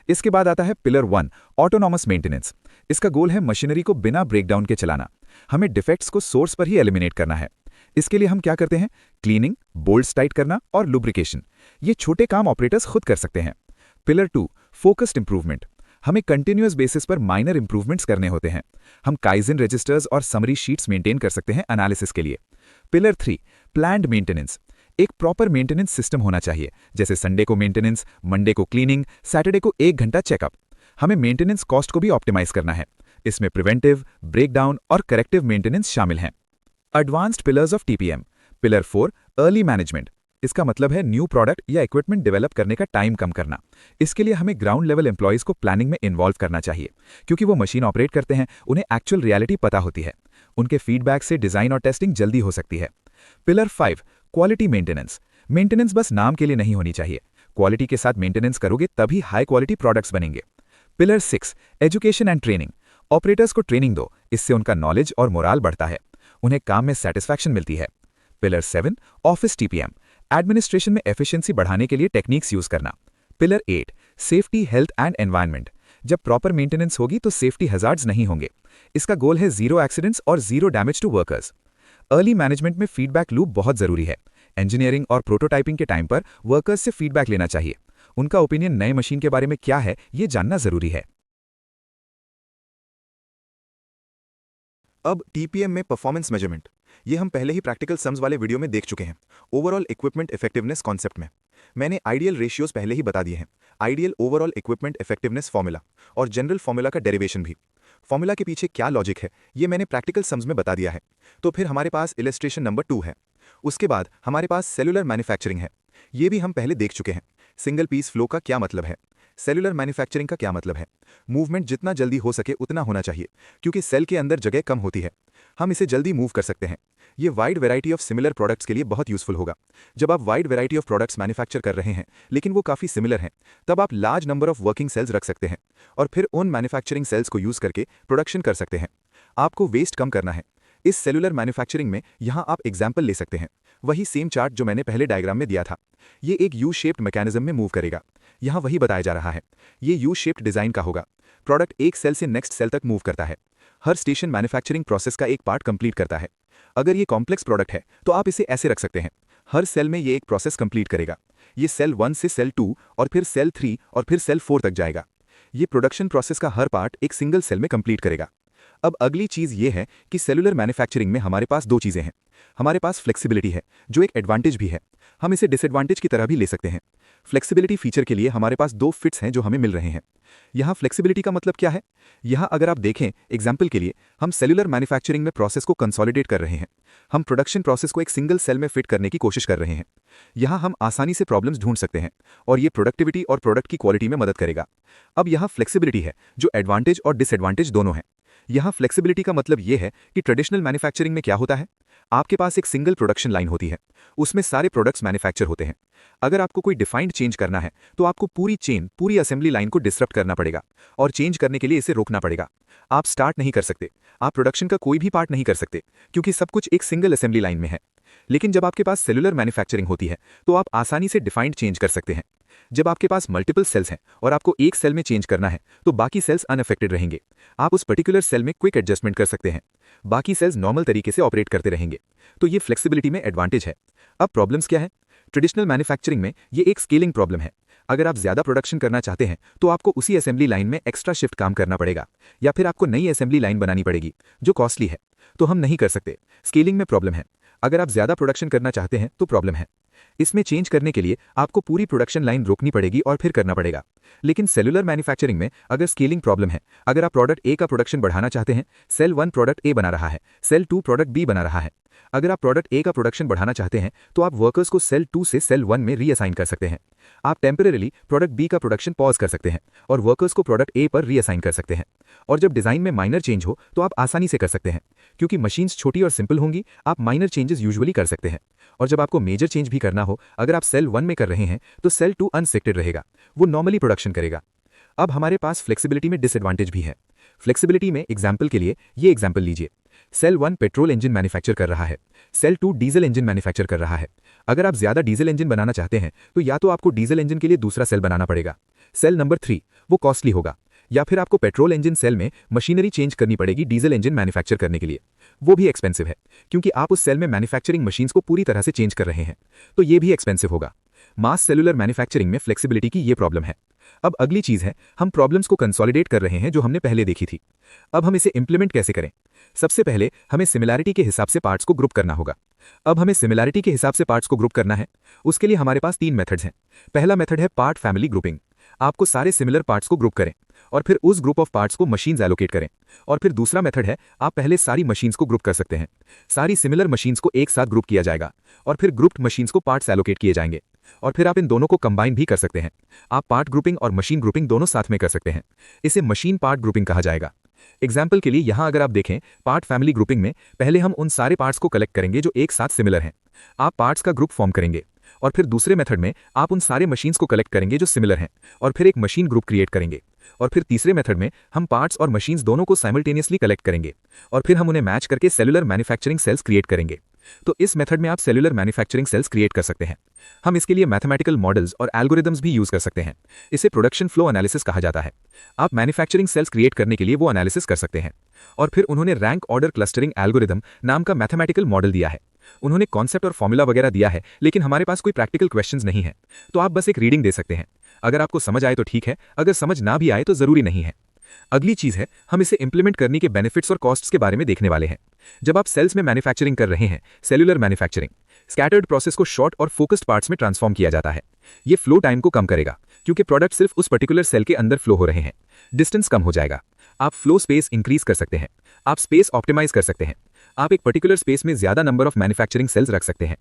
इसके बाद आता है पिलर 1 ऑटोनॉमस मेंटेनेंस। इसका गोल है मशीनरी को बिना ब्रेकडाउन के चलाना। हमें डिफेक्ट्स को सोर्स पर ही एलिमिनेट करना है। इसके लिए हम क्या करते हैं? क्लीनिंग, बोल्ट्स टाइट करना और लुब्रिकेशन। ये छोटे काम ऑपरेटर्स खुद कर सकते हैं। Pillar 2 focused improvement. हमें कंटिन्यूअस बेसिस पर माइनर इंप्रूवमेंट्स करने होते हैं। हम काइजन रजिस्टर्स और समरी शीट्स मेंटेन कर सकते हैं एनालिसिस के लिए। Pillar 3 planned maintenance. एक प्रॉपर मेंटेनेंस सिस्टम होना चाहिए, जैसे संडे को मेंटेनेंस, मंडे को क्लीनिंग, सैटरडे को 1 घंटा चेकअप। हमें मेंटेनेंस कॉस्ट को भी ऑप्टिमाइज करना है। इसमें प्रिवेंटिव, ब्रेकडाउन और करेक्टिव मेंटेनेंस शामिल हैं। Advanced pillars of TPM। Pillar 4 early management. इसका मतलब है न्यू प्रोडक्ट या इक्विपमेंट डेवलप करने का टाइम कम करना। इसके लिए हमें ग्राउंड लेवल एम्प्लॉयज को प्लानिंग में इन्वॉल्व करना चाहिए, क्योंकि वो मशीन ऑपरेट करते हैं, उन्हें एक्चुअल रियलिटी पता होती है। उनके फीडबैक से डिजाइन और टेस्टिंग जल्दी हो सकती है। Pillar 5 quality maintenance. मेंटेनेंस बस नाम के लिए नहीं होनी चाहिए। क्वालिटी के साथ मेंटेनेंस करोगे तभी हाई क्वालिटी प्रोडक्ट्स बनेंगे। Pillar 6 education and training. Operators को ट्रेनिंग दो, इससे उनका नॉलेज और मोराल बढ़ता है, उन्हें काम में सेटिस्फैक्शन मिलती है। Pillar 7 office TPM। एडमिनिस्ट्रेशन में एफिशिएंसी बढ़ाने के लिए टेक्निक्स यूज करना। Pillar 8 safety, health and environment. जब प्रॉपर मेंटेनेंस होगी तो सेफ्टी हैजार्ड्स नहीं होंगे। इसका गोल है 0 एक्सीडेंट्स और 0 damage to workers. Early management में फीडबैक लूप बहुत जरूरी है। इंजीनियरिंग और प्रोटोटाइपिंग के टाइम पर वर्कर्स से फीडबैक लेना चाहिए। उनका ओपिनियन नए मशीन के बारे में क्या है ये जानना जरूरी है। अब टीपीएम में परफॉर्मेंस मेजरमेंट, ये हम पहले ही प्रैक्टिकल सम्स वाले वीडियो में देख चुके हैं। ओवरऑल इक्विपमेंट इफेक्टिवनेस कॉन्सेप्ट में मैंने आइडियल रेशियोज पहले ही बता दिए हैं, ideal overall equipment effectiveness formula और जनरल फॉर्मूला का डेरिवेशन भी। फॉर्मूला के पीछे क्या लॉजिक है ये मैंने प्रैक्टिकल सम्स में बता दिया है। तो फिर हमारे पास इलस्ट्रेशन नंबर 2 है। उसके बाद हमारे पास सेलुलर मैन्युफैक्चरिंग है, ये भी हम पहले देख चुके हैं। सिंगल पीस फ्लो का क्या मतलब है, सेलुलर मैन्युफैक्चरिंग का क्या मतलब है। मूवमेंट जितना जल्दी हो सके उतना होना चाहिए, क्योंकि सेल के अंदर जगह कम होती है, हम इसे जल्दी मूव कर सकते हैं। ये wide variety of similar products के लिए बहुत यूजफुल होगा। जब आप wide variety of products manufacture कर रहे हैं लेकिन वो काफ़ी सिमिलर हैं, तब आप large number of working cells रख सकते हैं और फिर उन मैन्युफैक्चरिंग सेल्स को यूज करके प्रोडक्शन कर सकते हैं। आपको वेस्ट कम करना है। इस सेलुलर मैन्युफैक्चरिंग में यहाँ आप एग्जाम्पल ले सकते हैं, वही सेम चार्ट जो मैंने पहले डायग्राम में दिया था। ये एक यू शेप्ड मैकेनिज्म में मूव करेगा। यहाँ वही बताया जा रहा है, ये यू शेप्ड डिजाइन का होगा। प्रोडक्ट एक सेल से नेक्स्ट सेल तक मूव करता है। हर स्टेशन मैन्युफैक्चरिंग प्रोसेस का एक पार्ट कंप्लीट करता है। अगर ये कॉम्प्लेक्स प्रोडक्ट है तो आप इसे ऐसे रख सकते हैं, हर सेल में ये एक प्रोसेस कंप्लीट करेगा। ये सेल 1 से सेल 2 और फिर सेल 3 और फिर सेल 4 तक जाएगा। ये प्रोडक्शन प्रोसेस का हर पार्ट एक सिंगल सेल में कंप्लीट करेगा। अब अगली चीज ये है कि सेलुलर मैन्युफैक्चरिंग में हमारे पास दो चीजें हैं। हमारे पास फ्लेक्सिबिलिटी है जो एक एडवांटेज भी है, हम इसे डिसएडवांटेज की तरह भी ले सकते हैं। फ्लेक्सिबिलिटी फीचर के लिए हमारे पास 2 फिट्स हैं जो हमें मिल रहे हैं। यहाँ फ्लेक्सिबिलिटी का मतलब क्या है, यहाँ अगर आप देखें एग्जाम्पल के लिए, हम सेलुलर मैन्युफैक्चरिंग में प्रोसेस को कंसोलिडेट कर रहे हैं। हम प्रोडक्शन प्रोसेस को एक सिंगल सेल में फिट करने की कोशिश कर रहे हैं। यहाँ हम आसानी से प्रॉब्लम्स ढूंढ सकते हैं और ये प्रोडक्टिविटी और प्रोडक्ट की क्वालिटी में मदद करेगा। अब यहाँ फ्लेक्सिबिलिटी है जो एडवांटेज और डिसएडवांटेज दोनों है। यहाँ फ्लेक्सिबिलिटी का मतलब यह है कि ट्रेडिशनल मैन्युफैक्चरिंग में क्या होता है, आपके पास एक सिंगल प्रोडक्शन लाइन होती है, उसमें सारे प्रोडक्ट्स मैन्युफैक्चर होते हैं। अगर आपको कोई डिफाइंड चेंज करना है तो आपको पूरी असेंबली लाइन को डिसरप्ट करना पड़ेगा और चेंज करने के लिए इसे रोकना पड़ेगा। आप स्टार्ट नहीं कर सकते, आप प्रोडक्शन का कोई भी पार्ट नहीं कर सकते, क्योंकि सब कुछ एक सिंगल असेंबली लाइन में है। लेकिन जब आपके पास सेलुलर मैन्युफैक्चरिंग होती है तो आप आसानी से डिफाइंड चेंज कर सकते हैं। जब आपके पास मल्टीपल सेल्स हैं और आपको एक सेल में चेंज करना है तो बाकी सेल्स अनअफेक्टेड रहेंगे। आप उस पर्टिकुलर सेल में क्विक एडजस्टमेंट कर सकते हैं, बाकी सेल्स नॉर्मल तरीके से ऑपरेट करते रहेंगे। तो ये फ्लेक्सिबिलिटी में एडवांटेज है। अब प्रॉब्लम्स क्या है, ट्रेडिशनल मैन्युफैक्चरिंग में ये एक स्केलिंग प्रॉब्लम है। अगर आप ज्यादा प्रोडक्शन करना चाहते हैं तो आपको उसी असेंबली लाइन में एक्स्ट्रा शिफ्ट काम करना पड़ेगा, या फिर आपको नई असेंबली लाइन बनानी पड़ेगी जो कॉस्टली है, तो हम नहीं कर सकते। स्केलिंग में प्रॉब्लम है। अगर आप ज्यादा प्रोडक्शन करना चाहते हैं तो प्रॉब्लम है। इसमें चेंज करने के लिए आपको पूरी प्रोडक्शन लाइन रोकनी पड़ेगी और फिर करना पड़ेगा। लेकिन सेलुलर मैन्युफैक्चरिंग में अगर स्केलिंग प्रॉब्लम है, अगर आप प्रोडक्ट ए का प्रोडक्शन बढ़ाना चाहते हैं, सेल 1 प्रोडक्ट ए बना रहा है, सेल 2 प्रोडक्ट बी बना रहा है। अगर आप प्रोडक्ट ए का प्रोडक्शन बढ़ाना चाहते हैं तो आप वर्कर्स को सेल 2 से सेल 1 में रीअसाइन कर सकते हैं। आप टेम्परेली प्रोडक्ट बी का प्रोडक्शन पॉज कर सकते हैं और वर्कर्स को प्रोडक्ट ए पर रीअसाइन कर सकते हैं। और जब डिजाइन में माइनर चेंज हो तो आप आसानी से कर सकते हैं, क्योंकि मशीन्स छोटी और सिंपल होंगी, आप माइनर चेंजेस यूजुअली कर सकते हैं। और जब आपको मेजर चेंज भी करना हो, अगर आप सेल 1 में कर रहे हैं तो सेल 2 अनसेक्टेड रहेगा, वो नॉर्मली प्रोडक्शन करेगा। अब हमारे पास फ्लेक्सिबिलिटी में डिसएडवांटेज भी है। फ्लेक्सिबिलिटी में एग्जाम्पल के लिए ये एग्जाम्पल लीजिए, सेल 1 पेट्रोल इंजन मैन्युफैक्चर कर रहा है, सेल 2 डीजल इंजन मैन्युफैक्चर कर रहा है। अगर आप ज्यादा डीजल इंजन बनाना चाहते हैं तो या तो आपको डीजल इंजन के लिए दूसरा सेल बनाना पड़ेगा, सेल नंबर 3, वो कॉस्टली होगा, या फिर आपको पेट्रोल इंजन सेल में मशीनरी चेंज करनी पड़ेगी डीजल इंजन मैन्युफैक्चर करने के लिए, वो भी एक्सपेंसिव है, क्योंकि आप उस सेल में मैन्युफैक्चरिंग मशीन्स को पूरी तरह से चेंज कर रहे हैं, तो ये भी एक्सपेंसिव होगा। मास सेलुलर मैन्युफैक्चरिंग में फ्लेक्सिबिलिटी की ये प्रॉब्लम है। अब अगली चीज है, हम प्रॉब्लम्स को कंसोलिडेट कर रहे हैं जो हमने पहले देखी थी। अब हम इसे इंप्लीमेंट कैसे करें? सबसे पहले हमें सिमिलैरिटी के हिसाब से पार्ट्स को ग्रुप करना होगा। अब हमें सिमिलैरिटी के हिसाब से पार्ट्स को ग्रुप करना है, उसके लिए हमारे पास 3 मेथड्स हैं। पहला मेथड है पार्ट फैमिली ग्रुपिंग। आपको सारे सिमिलर पार्ट्स को ग्रुप करें और फिर उस ग्रुप ऑफ पार्ट्स को मशीन्स एलोकेट करें। और फिर दूसरा मेथड है, आप पहले सारी मशीन्स को ग्रुप कर सकते हैं, सारी सिमिलर मशीन्स को एक साथ ग्रुप किया जाएगा और फिर ग्रुप्ड मशीन्स को पार्ट्स एलोकेट किए जाएंगे और फिर आप इन दोनों को कंबाइन भी कर सकते हैं। आप पार्ट ग्रुपिंग और मशीन ग्रुपिंग दोनों साथ में कर सकते हैं। इसे मशीन पार्ट ग्रुपिंग कहा जाएगा। एग्जाम्पल के लिए यहां अगर आप देखें, पार्ट फैमिली ग्रुपिंग में पहले हम उन सारे पार्ट्स को कलेक्ट करेंगे जो एक साथ सिमिलर हैं। आप पार्ट्स का ग्रुप फॉर्म करेंगे और फिर दूसरे मेथड में आप उन सारे मशीन्स को कलेक्ट करेंगे जो सिमिलर हैं और फिर एक मशीन ग्रुप क्रिएट करेंगे। और फिर तीसरे मेथड में हम पार्ट्स और मशीन्स दोनों को साइमल्टेनियसली कलेक्ट करेंगे और फिर हम उन्हें मैच करके सेलुलर मैन्युफैक्चरिंग सेल्स क्रिएट करेंगे। तो इस मेथड में आप सेलुलर मैन्युफैक्चरिंग सेल्स क्रिएट कर सकते हैं। हम इसके लिए मैथमेटिकल मॉडल्स और एल्गोरिदम्स भी यूज कर सकते हैं। इसे प्रोडक्शन फ्लो एनालिसिस कहा जाता है। आप मैन्युफैक्चरिंग सेल्स क्रिएट करने के लिए वो एनालिसिस कर सकते हैं। और फिर उन्होंने रैंक ऑर्डर क्लस्टरिंग एल्गोरिदम नाम का मैथमेटिकल मॉडल दिया है। उन्होंने कॉन्सेप्ट और फॉर्मूला वगैरह दिया है, लेकिन हमारे पास कोई प्रैक्टिकल क्वेश्चंस नहीं है, तो आप बस एक रीडिंग दे सकते हैं। अगर आपको समझ आए तो ठीक है, अगर समझ ना भी आए तो जरूरी नहीं है। अगली चीज है, हम इसे इंप्लीमेंट करने के बेनिफिट्स और कॉस्ट्स के बारे में देखने वाले हैं। जब आप सेल्स में मैन्युफैक्चरिंग कर रहे हैं, सेल्यूलर मैन्युफैक्चरिंग, स्कैटर्ड प्रोसेस को शॉर्ट और फोकस्ड पार्ट्स में ट्रांसफॉर्म किया जाता है। ये फ्लो टाइम को कम करेगा, क्योंकि प्रोडक्ट सिर्फ उस पर्टिकुलर सेल के अंदर फ्लो हो रहे हैं। डिस्टेंस कम हो जाएगा। आप फ्लो स्पेस इंक्रीज कर सकते हैं। आप स्पेस ऑप्टिमाइज कर सकते हैं। आप एक पर्टिकुलर स्पेस में ज्यादा नंबर ऑफ मैन्युफैक्चरिंग सेल्स रख सकते हैं।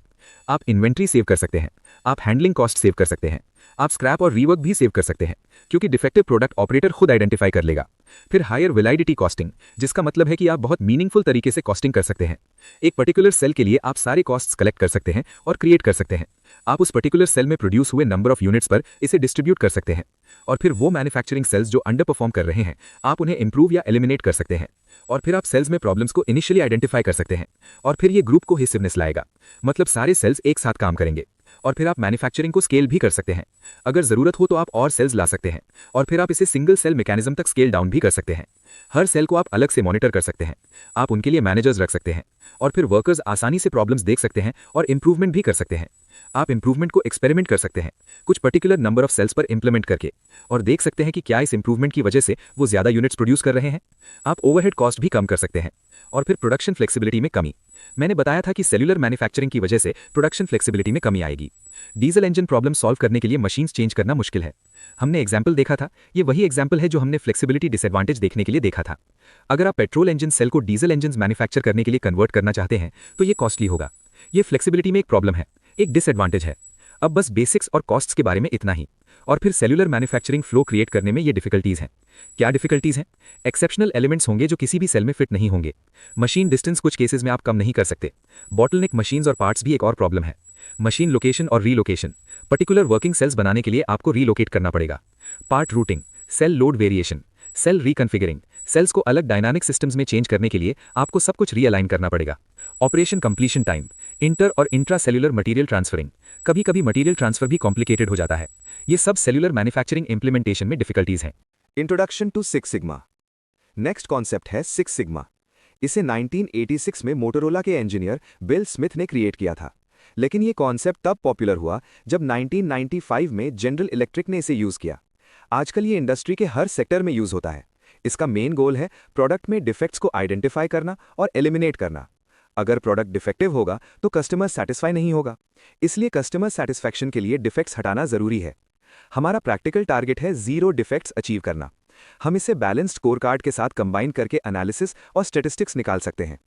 आप इन्वेंट्री सेव कर सकते हैं। आप हैंडलिंग कॉस्ट सेव कर सकते हैं। आप स्क्रैप और रीवर्क भी सेव कर सकते हैं, क्योंकि डिफेक्टिव प्रोडक्ट ऑपरेटर खुद आइडेंटिफाई कर लेगा। फिर हायर वैलिडिटी कॉस्टिंग, जिसका मतलब है कि आप बहुत मीनिंगफुल तरीके से कॉस्टिंग कर सकते हैं। एक पर्टिकुलर सेल के लिए आप सारे कॉस्ट्स कलेक्ट कर सकते हैं और क्रिएट कर सकते हैं। आप उस पर्टिकुलर सेल में प्रोड्यूस हुए नंबर ऑफ यूनिट्स पर इसे डिस्ट्रीब्यूट कर सकते हैं। और फिर वो मैन्युफैक्चरिंग सेल्स जो अंडर परफॉर्म कर रहे हैं, आप उन्हें इंप्रूव या एलिमिनेट कर सकते हैं। और फिर आप सेल्स में प्रॉब्लम्स को इनिशियली आइडेंटिफाई कर सकते हैं। और फिर ये ग्रुप कोहेसिवनेस लाएगा, मतलब सारे सेल्स एक साथ काम करेंगे। और फिर आप मैन्युफैक्चरिंग को स्केल भी कर सकते हैं। अगर जरूरत हो तो आप और सेल्स ला सकते हैं, और फिर आप इसे सिंगल सेल मैकेनिज्म तक स्केल डाउन भी कर सकते हैं। हर सेल को आप अलग से मॉनिटर कर सकते हैं। आप उनके लिए मैनेजर्स रख सकते हैं, और फिर वर्कर्स आसानी से प्रॉब्लम्स देख सकते हैं और इंप्रूवमेंट भी कर सकते हैं। आप इंप्रूवमेंट को एक्सपेरिमेंट कर सकते हैं, कुछ पर्टिकुलर नंबर ऑफ सेल्स पर इंप्लीमेंट करके, और देख सकते हैं कि क्या इस इंप्रूवमेंट की वजह से वो ज्यादा यूनिट्स प्रोड्यूस कर रहे हैं। आप ओवरहेड कॉस्ट भी कम कर सकते हैं। और फिर प्रोडक्शन फ्लेक्सिबिलिटी में कमी। मैंने बताया था कि सेल्यूलर मैन्युफैक्चरिंग की वजह से प्रोडक्शन फ्लेक्सिबिलिटी में कमी आएगी। डीजल इंजन प्रॉब्लम सॉल्व करने के लिए मशीन्स चेंज करना मुश्किल है। हमने एग्जाम्पल देखा था, ये वही एग्जाम्पल है जो हमने फ्लेक्सिबिलिटी डिसएडवांटेज देखने के लिए देखा था। अगर आप पेट्रोल इंजन सेल को डीजल इंजन मैन्युफैक्चर करने के लिए कन्वर्ट करना चाहते हैं तो ये कॉस्टली होगा। ये फ्लेक्सिबिलिटी में एक प्रॉब्लम है, एक डिसएडवांटेज है। अब बस बेसिक्स और कॉस्ट्स के बारे में इतना ही। और फिर सेल्यूलर मैन्युफैक्चरिंग फ्लो क्रिएट करने में ये डिफिकल्टीज हैं। क्या डिफिकल्टीज हैं? एक्सेप्शनल एलिमेंट्स होंगे जो किसी भी सेल में फिट नहीं होंगे। मशीन डिस्टेंस कुछ केसेस में आप कम नहीं कर सकते। बॉटलनेक मशीन्स और पार्ट्स भी एक और प्रॉब्लम है। मशीन लोकेशन और रीलोकेशन, पर्टिकुलर वर्किंग सेल्स बनाने के लिए आपको रीलोकेट करना पड़ेगा। Part routing, cell load variation, cell reconfiguring, cells को अलग डायनामिक सिस्टम्स में चेंज करने के लिए आपको सब कुछ रीअलाइन करना पड़ेगा। ऑपरेशन कंप्लीशन टाइम, इंटर और इंट्रा सेल्यूलर मटीरियल ट्रांसफरिंग, कभी कभी मटीरियल ट्रांसफर भी कॉम्प्लिकेटेड हो जाता है। ये सब सेल्यूलर मैन्युफैक्चरिंग इंप्लीमेंटेशन में डिफिकल्टीज हैं। Introduction to six sigma. Next concept है सिक्स सिग्मा। इसे 1986 में मोटोरोला के इंजीनियर बिल स्मिथ ने क्रिएट किया था। लेकिन ये कॉन्सेप्ट तब पॉपुलर हुआ जब 1995 में जनरल इलेक्ट्रिक ने इसे यूज किया। आजकल ये इंडस्ट्री के हर सेक्टर में यूज होता है। इसका मेन गोल है प्रोडक्ट में डिफेक्ट्स को आइडेंटिफाई करना और एलिमिनेट करना। अगर प्रोडक्ट डिफेक्टिव होगा तो कस्टमर सेटिस्फाई नहीं होगा, इसलिए कस्टमर सेटिस्फैक्शन के लिए डिफेक्ट्स हटाना जरूरी है। हमारा प्रैक्टिकल टारगेट है 0 डिफेक्ट्स अचीव करना। हम इसे बैलेंस्ड स्कोर कार्ड के साथ कंबाइन करके एनालिसिस और स्टैटिस्टिक्स निकाल सकते हैं।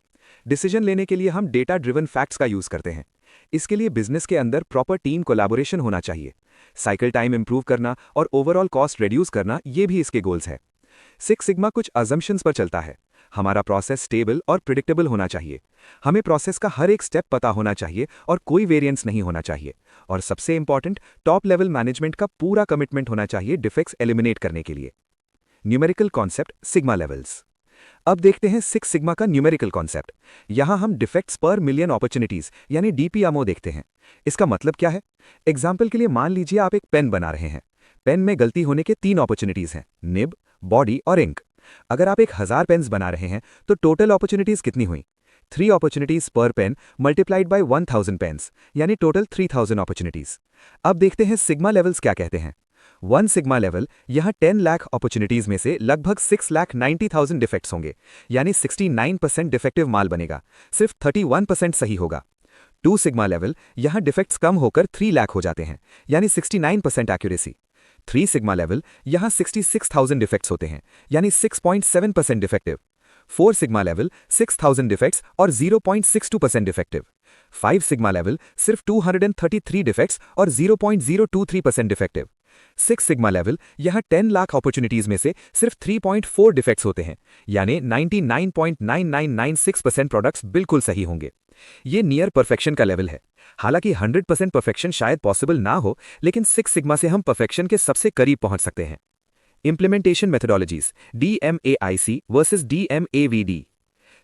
डिसीजन लेने के लिए हम डेटा ड्रिवन फैक्ट्स का यूज करते हैं। इसके लिए बिजनेस के अंदर प्रॉपर टीम कोलैबोरेशन होना चाहिए। साइकिल टाइम इंप्रूव करना और ओवरऑल कॉस्ट रिड्यूस करना, ये भी इसके गोल्स है। सिक्स सिग्मा कुछ अजम्पशंस पर चलता है। हमारा प्रोसेस स्टेबल और प्रिडिक्टेबल होना चाहिए। हमें प्रोसेस का हर एक स्टेप पता होना चाहिए और कोई वेरिएंस नहीं होना चाहिए। और सबसे इंपॉर्टेंट, टॉप लेवल मैनेजमेंट का पूरा कमिटमेंट होना चाहिए डिफेक्ट्स एलिमिनेट करने के लिए। Numerical concept sigma levels. अब देखते हैं सिक्स सिग्मा का न्यूमेरिकल कॉन्सेप्ट। यहां हम डिफेक्ट्स पर मिलियन अपॉर्चुनिटीज यानी डीपीएमओ देखते हैं। इसका मतलब क्या है? एग्जाम्पल के लिए मान लीजिए आप एक पेन बना रहे हैं। पेन में गलती होने के 3 अपॉर्चुनिटीज हैं, निब, बॉडी और इंक। अगर आप 1000 पेन्स बना रहे हैं तो टोटल अपॉर्चुनिटीज कितनी हुई? 3 अपॉर्चुनिटीज पर पेन मल्टीप्लाइड बाय 1000 पेन्स, यानी टोटल 3000 अपॉर्चुनिटीज। अब देखते हैं सिग्मा लेवल्स क्या कहते हैं। 1 सिग्मा लेवल, यहां 10 लाख अपॉर्चुनिटीज में से लगभग 6,90,000 डिफेक्ट्स होंगे, यानी 69% डिफेक्टिव माल बनेगा, सिर्फ 31% सही होगा। 2 सिग्मा लेवल, यहां डिफेक्ट्स कम होकर 3 लाख हो जाते हैं, यानी 69% एक्यूरेसी। 3 सिग्मा लेवल, यहां 66,000 डिफेक्ट्स होते हैं, यानी 6.7% डिफेक्टिव। 4 सिग्मा लेवल, 6,000 डिफेक्ट्स और 0.62% डिफेक्टिव। 5 सिग्मा लेवल, सिर्फ 233 डिफेक्ट्स और 0.023% डिफेक्टिव। 6 सिग्मा लेवल, यहां 10 लाख अपॉर्चुनिटीज में से सिर्फ 3.4 डिफेक्ट्स होते हैं, यानी 99.9996% प्रोडक्ट्स बिल्कुल सही होंगे। ये नियर परफेक्शन का लेवल है। हालांकि 100% परफेक्शन शायद पॉसिबल ना हो, लेकिन 6 सिग्मा से हम परफेक्शन के सबसे करीब पहुंच सकते हैं। Implementation methodologies DMAIC versus DMAVD।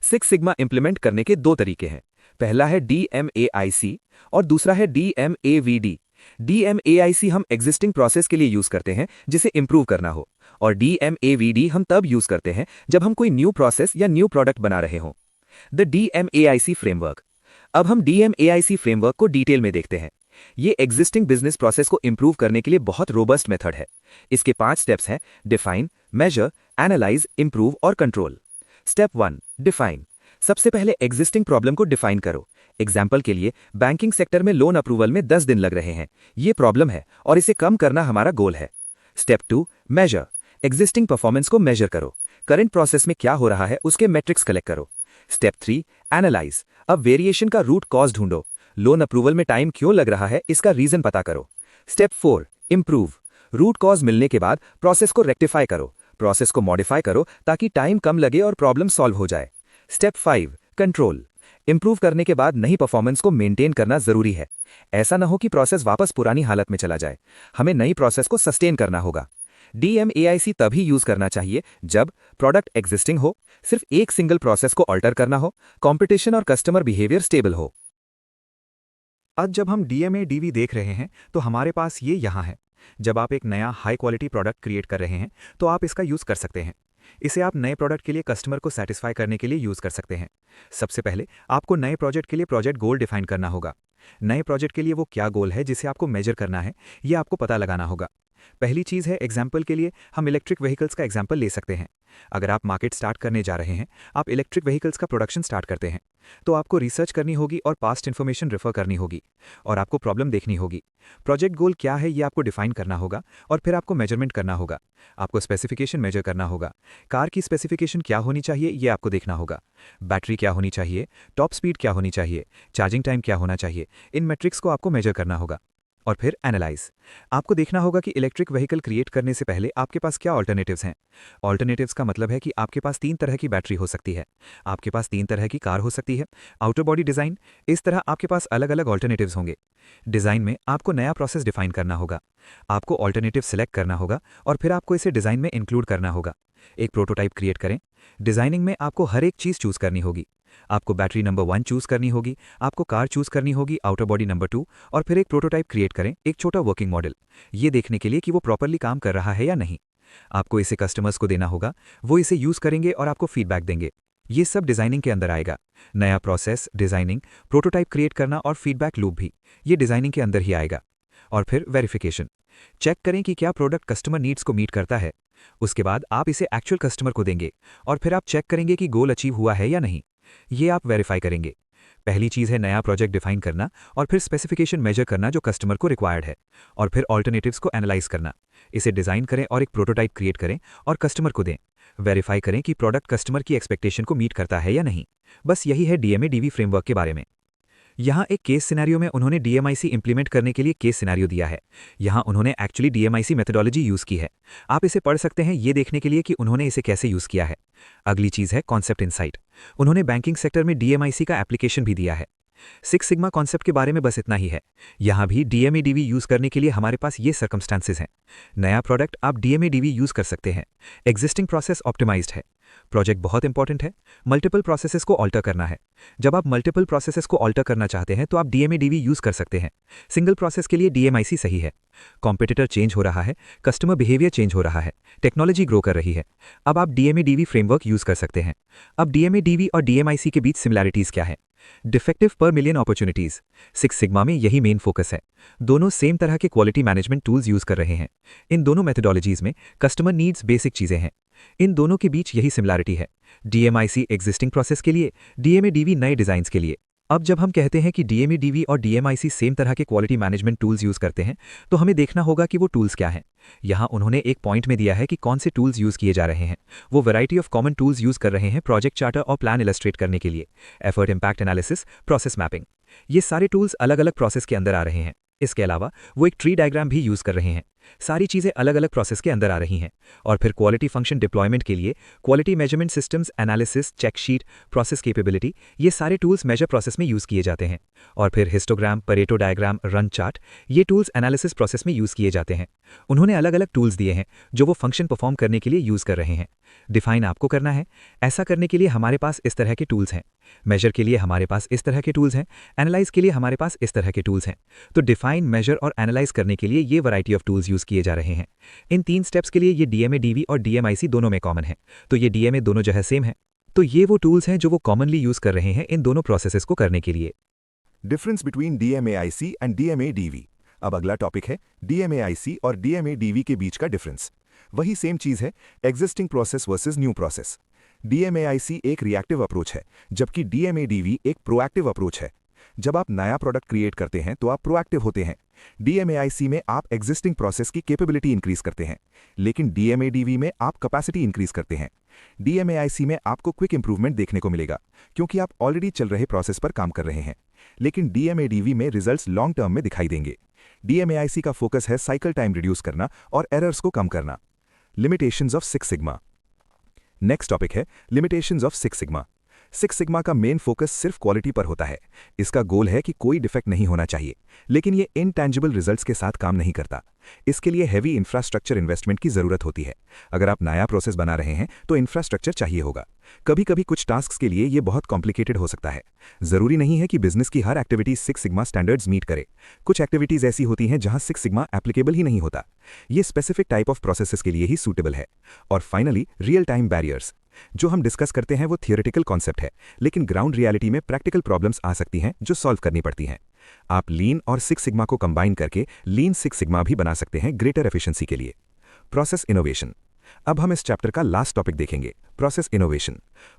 6 sigma implement करने के 2 तरीके हैं। पहला है DMAIC और दूसरा है DMAVD। DMAIC हम एग्जिस्टिंग प्रोसेस के लिए यूज करते हैं जिसे इंप्रूव करना हो, और DMAVD हम तब यूज करते हैं जब हम कोई न्यू प्रोसेस या न्यू प्रोडक्ट बना रहे हों। The DMAIC framework. अब हम DMAIC फ्रेमवर्क को डिटेल में देखते हैं। ये एग्जिस्टिंग बिजनेस प्रोसेस को इंप्रूव करने के लिए बहुत रोबस्ट मेथड है। इसके 5 स्टेप्स हैं: डिफाइन, मेजर, एनालाइज, इंप्रूव और कंट्रोल। Step 1, define. सबसे पहले एग्जिस्टिंग प्रॉब्लम को डिफाइन करो। एग्जाम्पल के लिए, बैंकिंग सेक्टर में लोन अप्रूवल में 10 दिन लग रहे हैं। ये प्रॉब्लम है और इसे कम करना हमारा गोल है। Step 2, measure. एग्जिस्टिंग परफॉर्मेंस को मेजर करो। करंट प्रोसेस में क्या हो रहा है उसके मैट्रिक्स कलेक्ट करो। Step 3, analyse. अब वेरिएशन का रूट कॉज ढूंढो। लोन अप्रूवल में टाइम क्यों लग रहा है इसका रीजन पता करो। Step 4, improve. रूट कॉज मिलने के बाद प्रोसेस को रेक्टिफाई करो। प्रोसेस को मॉडिफाई करो ताकि टाइम कम लगे और प्रॉब्लम सॉल्व हो जाए। Step 5, control. इंप्रूव करने के बाद नई परफॉर्मेंस को मेंटेन करना जरूरी है। ऐसा न हो कि प्रोसेस वापस पुरानी हालत में चला जाए। हमें नई प्रोसेस को सस्टेन करना होगा। DMAIC तभी यूज करना चाहिए जब प्रोडक्ट एग्जिस्टिंग हो, सिर्फ एक सिंगल प्रोसेस को ऑल्टर करना हो, कंपटीशन और कस्टमर बिहेवियर स्टेबल हो। आज जब हम DMADV देख रहे हैं तो हमारे पास ये यहाँ है। जब आप एक नया हाई क्वालिटी प्रोडक्ट क्रिएट कर रहे हैं तो आप इसका यूज़ कर सकते हैं। इसे आप नए प्रोडक्ट के लिए कस्टमर को सेटिस्फाई करने के लिए यूज़ कर सकते हैं। सबसे पहले आपको नए प्रोजेक्ट के लिए प्रोजेक्ट गोल डिफाइन करना होगा। नए प्रोजेक्ट के लिए वो क्या गोल है जिसे आपको मेजर करना है, ये आपको पता लगाना होगा। पहली चीज़ है, एग्जाम्पल के लिए हम इलेक्ट्रिक व्हीकल्स का एग्जाम्पल ले सकते हैं। अगर आप मार्केट स्टार्ट करने जा रहे हैं, आप इलेक्ट्रिक व्हीकल्स का प्रोडक्शन स्टार्ट करते हैं, तो आपको रिसर्च करनी होगी और पास्ट इन्फॉर्मेशन रेफर करनी होगी और आपको प्रॉब्लम देखनी होगी। प्रोजेक्ट गोल क्या है ये आपको डिफाइन करना होगा और फिर आपको मेजरमेंट करना होगा। आपको स्पेसिफिकेशन मेजर करना होगा। कार की स्पेसिफिकेशन क्या होनी चाहिए ये आपको देखना होगा। बैटरी क्या होनी चाहिए, टॉप स्पीड क्या होनी चाहिए, चार्जिंग टाइम क्या होना चाहिए, इन मैट्रिक्स को आपको मेजर करना होगा। और फिर एनालाइज। आपको देखना होगा कि इलेक्ट्रिक व्हीकल क्रिएट करने से पहले आपके पास क्या ऑल्टरनेटिव्स हैं। ऑल्टरनेटिव्स का मतलब है कि आपके पास 3 तरह की बैटरी हो सकती है, आपके पास 3 तरह की कार हो सकती है, आउटर बॉडी डिज़ाइन, इस तरह आपके पास अलग अलग ऑल्टरनेटिव्स होंगे। डिज़ाइन में आपको नया प्रोसेस डिफाइन करना होगा, आपको ऑल्टरनेटिव सिलेक्ट करना होगा और फिर आपको इसे डिज़ाइन में इंक्लूड करना होगा। एक प्रोटोटाइप क्रिएट करें। डिज़ाइनिंग में आपको हर एक चीज़ चूज़ करनी होगी। आपको बैटरी नंबर 1 चूज़ करनी होगी, आपको कार चूज़ करनी होगी, आउटर बॉडी नंबर 2, और फिर एक प्रोटोटाइप क्रिएट करें, एक छोटा वर्किंग मॉडल, ये देखने के लिए कि वो प्रॉपरली काम कर रहा है या नहीं। आपको इसे कस्टमर्स को देना होगा, वो इसे यूज़ करेंगे और आपको फीडबैक देंगे। ये सब डिज़ाइनिंग के अंदर आएगा। नया प्रोसेस, डिज़ाइनिंग, प्रोटोटाइप क्रिएट करना और फीडबैक लूप भी, ये डिज़ाइनिंग के अंदर ही आएगा। और फिर वेरिफिकेशन। चेक करें कि क्या प्रोडक्ट कस्टमर नीड्स को मीट करता है। उसके बाद आप इसे एक्चुअल कस्टमर को देंगे और फिर आप चेक करेंगे कि गोल अचीव हुआ है या नहीं। ये आप वेरीफाई करेंगे। पहली चीज़ है नया प्रोजेक्ट डिफाइन करना और फिर स्पेसिफिकेशन मेजर करना जो कस्टमर को रिक्वायर्ड है, और फिर ऑल्टरनेटिव्स को एनालाइज करना। इसे डिज़ाइन करें और एक प्रोटोटाइप क्रिएट करें और कस्टमर को दें। वेरीफाई करें कि प्रोडक्ट कस्टमर की एक्सपेक्टेशन को मीट करता है या नहीं। बस यही है DMADV फ्रेमवर्क के बारे में। यहाँ एक केस सिनेरियो में उन्होंने DMIC इंप्लीमेंट करने के लिए केस सिनेरियो दिया है। यहाँ उन्होंने एक्चुअली DMIC मेथोडोलॉजी यूज़ की है। आप इसे पढ़ सकते हैं ये देखने के लिए कि उन्होंने इसे कैसे यूज़ किया है। अगली चीज़ है कॉन्सेप्ट इनसाइट। उन्होंने बैंकिंग सेक्टर में DMIC का एप्लीकेशन भी दिया है। 6 सिग्मा कॉन्सेप्ट के बारे में बस इतना ही है। यहाँ भी DMADV यूज़ करने के लिए हमारे पास ये सर्कमस्टांसेस हैं। नया प्रोडक्ट आप DMADV यूज़ कर सकते हैं। एग्जिस्टिंग प्रोसेस ऑप्टिमाइज्ड है। प्रोजेक्ट बहुत इंपॉर्टेंट है। मल्टीपल प्रोसेसेस को ऑल्टर करना है। जब आप मल्टीपल प्रोसेसेस को ऑल्टर करना चाहते हैं तो आप DMADV यूज़ कर सकते हैं। सिंगल प्रोसेस के लिए DMIC सही है। कॉम्पिटिटर चेंज हो रहा है, कस्टमर बिहेवियर चेंज हो रहा है, टेक्नोलॉजी ग्रो कर रही है। अब आप DMADV फ्रेमवर्क यूज़ कर सकते हैं। अब DMADV और DMIC के बीच सिमिलैरिटीज़ क्या है? डिफेक्टिव पर मिलियन अपॉर्चुनिटीज। 6 सिग्मा में यही मेन फोकस है। दोनों सेम तरह के क्वालिटी मैनेजमेंट टूल्स यूज कर रहे हैं। इन दोनों मेथोडोलॉजीज में कस्टमर नीड्स बेसिक चीजें हैं। इन दोनों के बीच यही सिमिलैरिटी है। DMIC एग्जिस्टिंग प्रोसेस के लिए, DMADV नए डिजाइन्स के लिए। अब जब हम कहते हैं कि DMADV और DMIC सेम तरह के क्वालिटी मैनेजमेंट टूल्स यूज करते हैं, तो हमें देखना होगा कि वो टूल्स क्या हैं। यहाँ उन्होंने एक पॉइंट में दिया है कि कौन से टूल्स यूज किए जा रहे हैं। वो variety of common tools use कर रहे हैं प्रोजेक्ट चार्टर और प्लान इलस्ट्रेट करने के लिए। Effort impact analysis, process mapping, ये सारे टूल्स अलग अलग प्रोसेस के अंदर आ रहे हैं। इसके अलावा वो एक ट्री डायग्राम भी यूज कर रहे हैं। सारी चीजें अलग अलग प्रोसेस के अंदर आ रही हैं। और फिर क्वालिटी फंक्शन डिप्लॉयमेंट के लिए quality measurement systems, analysis, check sheet, process capability, ये सारे टूल्स मेजर प्रोसेस में यूज किए जाते हैं। और फिर histogram, Pareto diagram, run chart, ये टूल्स एनालिसिस प्रोसेस में यूज किए जाते हैं। उन्होंने अलग अलग टूल्स दिए हैं जो वो फंक्शन परफॉर्म करने के लिए यूज कर रहे हैं। डिफाइन आपको करना है। ऐसा करने के लिए हमारे पास इस तरह के टूल्स हैं। मेजर के लिए हमारे पास इस तरह के टूल्स हैं। एनालाइज के लिए हमारे पास इस तरह के टूल्स हैं। तो डिफाइन, मेजर और एनालाइज करने के लिए ये वैरायटी ऑफ टूल्स यूज किए जा रहे हैं। इन 3 स्टेप्स के लिए ये DMADV और DMIC दोनों में कॉमन है। तो ये DMA दोनों जगह सेम है। तो ये वो टूल्स हैं जो वो कॉमनली यूज कर रहे हैं इन दोनों प्रोसेसेस को करने के लिए। Difference between DMAIC and DMADV। अब अगला टॉपिक है DMAIC और DMADV के बीच का डिफरेंस। वही सेम चीज है, existing process versus new process. DMAIC एक रिएक्टिव अप्रोच है, जबकि DMADV एक प्रोएक्टिव अप्रोच है। जब आप नया प्रोडक्ट क्रिएट करते हैं तो आप प्रोएक्टिव होते हैं। DMAIC में आप एग्जिस्टिंग प्रोसेस की कैपेबिलिटी इंक्रीज करते हैं, लेकिन DMADV में आप कैपेसिटी इंक्रीज करते हैं। DMAIC में आपको क्विक इंप्रूवमेंट देखने को मिलेगा, क्योंकि आप ऑलरेडी चल रहे प्रोसेस पर काम कर रहे हैं, लेकिन DMADV में रिजल्ट्स लॉन्ग टर्म में दिखाई देंगे। DMAIC का फोकस है साइकिल टाइम रिड्यूस करना और एरर्स को कम करना। Limitations of six sigma. Next topic है limitations of six sigma. Six sigma का मेन फोकस सिर्फ क्वालिटी पर होता है। इसका गोल है कि कोई डिफेक्ट नहीं होना चाहिए, लेकिन ये इनटैंजिबल रिजल्ट्स के साथ काम नहीं करता। इसके लिए हैवी इंफ्रास्ट्रक्चर इन्वेस्टमेंट की जरूरत होती है। अगर आप नया प्रोसेस बना रहे हैं तो इंफ्रास्ट्रक्चर चाहिए होगा। कभी कभी कुछ टास्क्स के लिए ये बहुत कॉम्प्लिकेटेड हो सकता है। जरूरी नहीं है कि बिजनेस की हर activity six sigma standards meet करे। कुछ एक्टिविटीज ऐसी होती हैं जहां सिक्स सिग्मा एप्लीकेबल ही नहीं होता। ये स्पेसिफिक टाइप ऑफ प्रोसेसेस के लिए ही सूटेबल है। और फाइनली रियल टाइम बैरियर्स। जो हम डिस्कस करते हैं वो थियोरेटिकल कॉन्सेप्ट है, लेकिन ग्राउंड रियलिटी में प्रैक्टिकल प्रॉब्लम्स आ सकती हैं जो सॉल्व करनी पड़ती हैं। आप लीन और सिक्स सिग्मा को कंबाइन करके लीन सिक्स सिग्मा भी बना सकते हैं ग्रेटर एफिशिएंसी के लिए। Process innovation. अब हम इस चैप्टर का लास्ट टॉपिक देखेंगे, प्रोसेस इनोवेशन।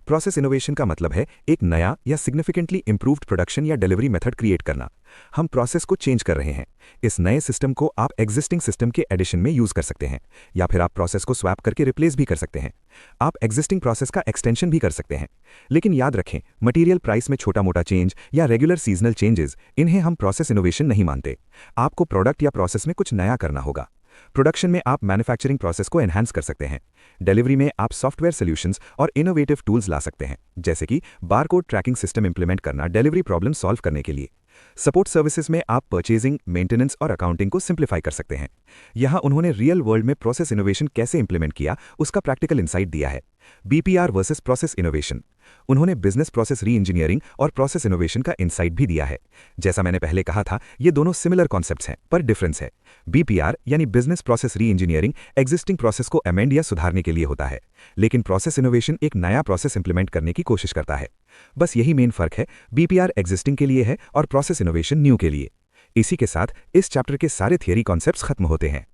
प्रोसेस इनोवेशन का मतलब है एक नया या सिग्निफिकेंटली इंप्रूव्ड प्रोडक्शन या डिलीवरी मेथड क्रिएट करना। हम प्रोसेस को चेंज कर रहे हैं। इस नए सिस्टम को आप एग्जिस्टिंग सिस्टम के एडिशन में यूज कर सकते हैं, या फिर आप प्रोसेस को स्वैप करके रिप्लेस भी कर सकते हैं। आप एग्जिस्टिंग प्रोसेस का एक्सटेंशन भी कर सकते हैं। लेकिन याद रखें, मटेरियल प्राइस में छोटा मोटा चेंज या रेगुलर सीजनल चेंजेस, इन्हें हम प्रोसेस इनोवेशन नहीं मानते। आपको प्रोडक्ट या प्रोसेस में कुछ नया करना होगा। प्रोडक्शन में आप मैन्युफैक्चरिंग प्रोसेस को एनहांस कर सकते हैं। डिलीवरी में आप सॉफ्टवेयर सॉल्यूशंस और इनोवेटिव टूल्स ला सकते हैं, जैसे कि बारकोड ट्रैकिंग सिस्टम इंप्लीमेंट करना डिलीवरी प्रॉब्लम सॉल्व करने के लिए। सपोर्ट सर्विसेज में आप परचेजिंग, मेंटेनेंस और अकाउंटिंग को सिंप्लीफाई कर सकते हैं। यहां उन्होंने रियल वर्ल्ड में प्रोसेस इनोवेशन कैसे इंप्लीमेंट किया उसका प्रैक्टिकल इंसाइट दिया है। BPR versus process innovation. उन्होंने बिजनेस प्रोसेस री इंजीनियरिंग और प्रोसेस इनोवेशन का इंसाइट भी दिया है। जैसा मैंने पहले कहा था, ये दोनों सिमिलर कॉन्सेप्ट्स हैं, पर डिफरेंस है। BPR यानी बिजनेस प्रोसेस री इंजीनियरिंग एग्जिस्टिंग प्रोसेस को अमेंड या सुधारने के लिए होता है, लेकिन प्रोसेस इनोवेशन एक नया प्रोसेस इंप्लीमेंट करने की कोशिश करता है। बस यही मेन फर्क है, BPR एग्जिस्टिंग के लिए है और प्रोसेस इनोवेशन न्यू के लिए। इसी के साथ इस चैप्टर के सारे थियरी कॉन्सेप्ट्स खत्म होते हैं।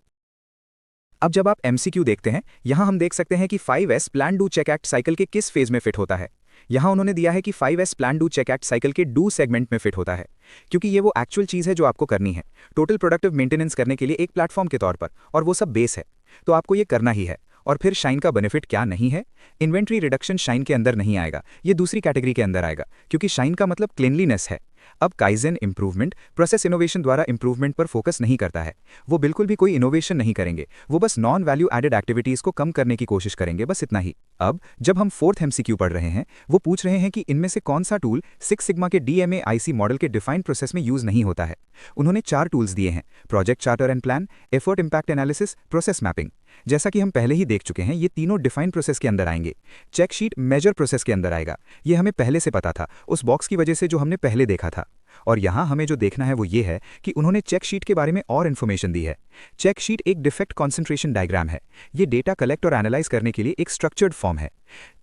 अब जब आप MCQ देखते हैं, यहां हम देख सकते हैं कि 5S plan do check act cycle के किस फेज में फिट होता है। यहां उन्होंने दिया है कि 5S plan do check act cycle के डू सेगमेंट में फिट होता है, क्योंकि ये वो एक्चुअल चीज़ है जो आपको करनी है टोटल प्रोडक्टिव मेंटेनेंस करने के लिए एक प्लेटफॉर्म के तौर पर, और वो सब बेस है, तो आपको ये करना ही है। और फिर शाइन का बेनिफिट क्या नहीं है? इन्वेंट्री रिडक्शन शाइन के अंदर नहीं आएगा, ये दूसरी कैटेगरी के अंदर आएगा, क्योंकि शाइन का मतलब क्लीनलीनेस है। अब काइजन इंप्रूवमेंट प्रोसेस इनोवेशन द्वारा इंप्रूवमेंट पर फोकस नहीं करता है। वो बिल्कुल भी कोई इनोवेशन नहीं करेंगे, वो बस नॉन वैल्यू एडेड एक्टिविटीज को कम करने की कोशिश करेंगे, बस इतना ही। अब जब हम 4th MCQ पढ़ रहे हैं, वो पूछ रहे हैं कि इनमें से कौन सा टूल सिक्स सिग्मा के DMAIC मॉडल के डिफाइंड प्रोसेस में यूज नहीं होता है। उन्होंने 4 टूल्स दिए हैं, project charter and plan, effort impact analysis, process mapping. जैसा कि हम पहले ही देख चुके हैं, ये तीनों डिफाइंड प्रोसेस के अंदर आएंगे। चेक शीट मेजर प्रोसेस के अंदर आएगा, ये हमें पहले से पता था उस बॉक्स की वजह से जो हमने पहले देखा था। और यहां हमें जो देखना है वो ये है कि उन्होंने चेक शीट के बारे में और इन्फॉर्मेशन दी है। चेक शीट एक डिफेक्ट कॉन्सेंट्रेशन डायग्राम है। ये डेटा कलेक्ट और एनालाइज करने के लिए एक स्ट्रक्चर्ड फॉर्म है।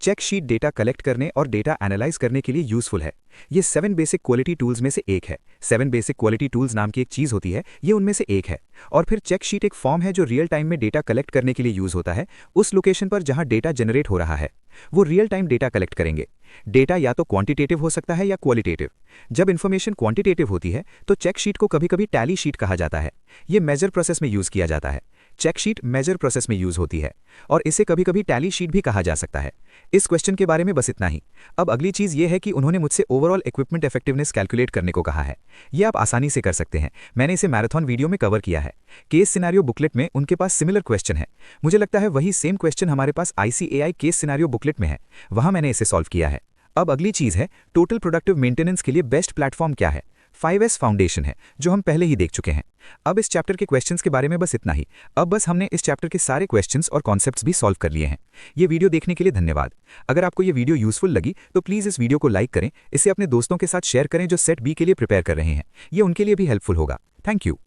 चेक शीट डेटा कलेक्ट करने और डेटा एनालाइज करने के लिए यूजफुल है। ये 7 बेसिक क्वालिटी टूल्स में से एक है। 7 बेसिक क्वालिटी टूल्स नाम की एक चीज होती है, ये उनमें से एक है। और फिर चेक शीट एक फॉर्म है जो रियल टाइम में डेटा कलेक्ट करने के लिए यूज होता है। उस लोकेशन पर जहां डेटा जनरेट हो रहा है, वो रियल टाइम डेटा कलेक्ट करेंगे। डेटा या तो क्वांटिटेटिव हो सकता है या क्वालिटेटिव। जब इंफॉर्मेशन क्वांटिटेटिव होती है तो चेक शीट को कभी कभी टैली शीट कहा जाता है। ये मेजर प्रोसेस में यूज किया जाता है। चेक शीट मेजर प्रोसेस में यूज होती है और इसे कभी कभी टैली शीट भी कहा जा सकता है। इस क्वेश्चन के बारे में बस इतना ही। अब अगली चीज ये है कि उन्होंने मुझसे ओवरऑल इक्विपमेंट इफेक्टिवनेस कैलकुलेट करने को कहा है। ये आप आसानी से कर सकते हैं, मैंने इसे मैराथन वीडियो में कवर किया है। केस सिनेरियो बुकलेट में उनके पास सिमिलर क्वेश्चन है। मुझे लगता है वही सेम क्वेश्चन हमारे पास ICAI केस सिनेरियो बुकलेट में है, वहां मैंने इसे सॉल्व किया है। अब अगली चीज है टोटल प्रोडक्टिव मेंटेनेंस के लिए बेस्ट प्लेटफॉर्म क्या है। 5S फाउंडेशन है, जो हम पहले ही देख चुके हैं। अब इस चैप्टर के क्वेश्चंस के बारे में बस इतना ही। अब बस हमने इस चैप्टर के सारे क्वेश्चंस और कॉन्सेप्ट्स भी सॉल्व कर लिए हैं। ये वीडियो देखने के लिए धन्यवाद। अगर आपको ये वीडियो यूजफुल लगी तो प्लीज़ इस वीडियो को लाइक करें, इसे अपने दोस्तों के साथ शेयर करें जो सेट B के लिए प्रिपेयर कर रहे हैं। ये उनके लिए भी हेल्पफुल होगा। Thank you.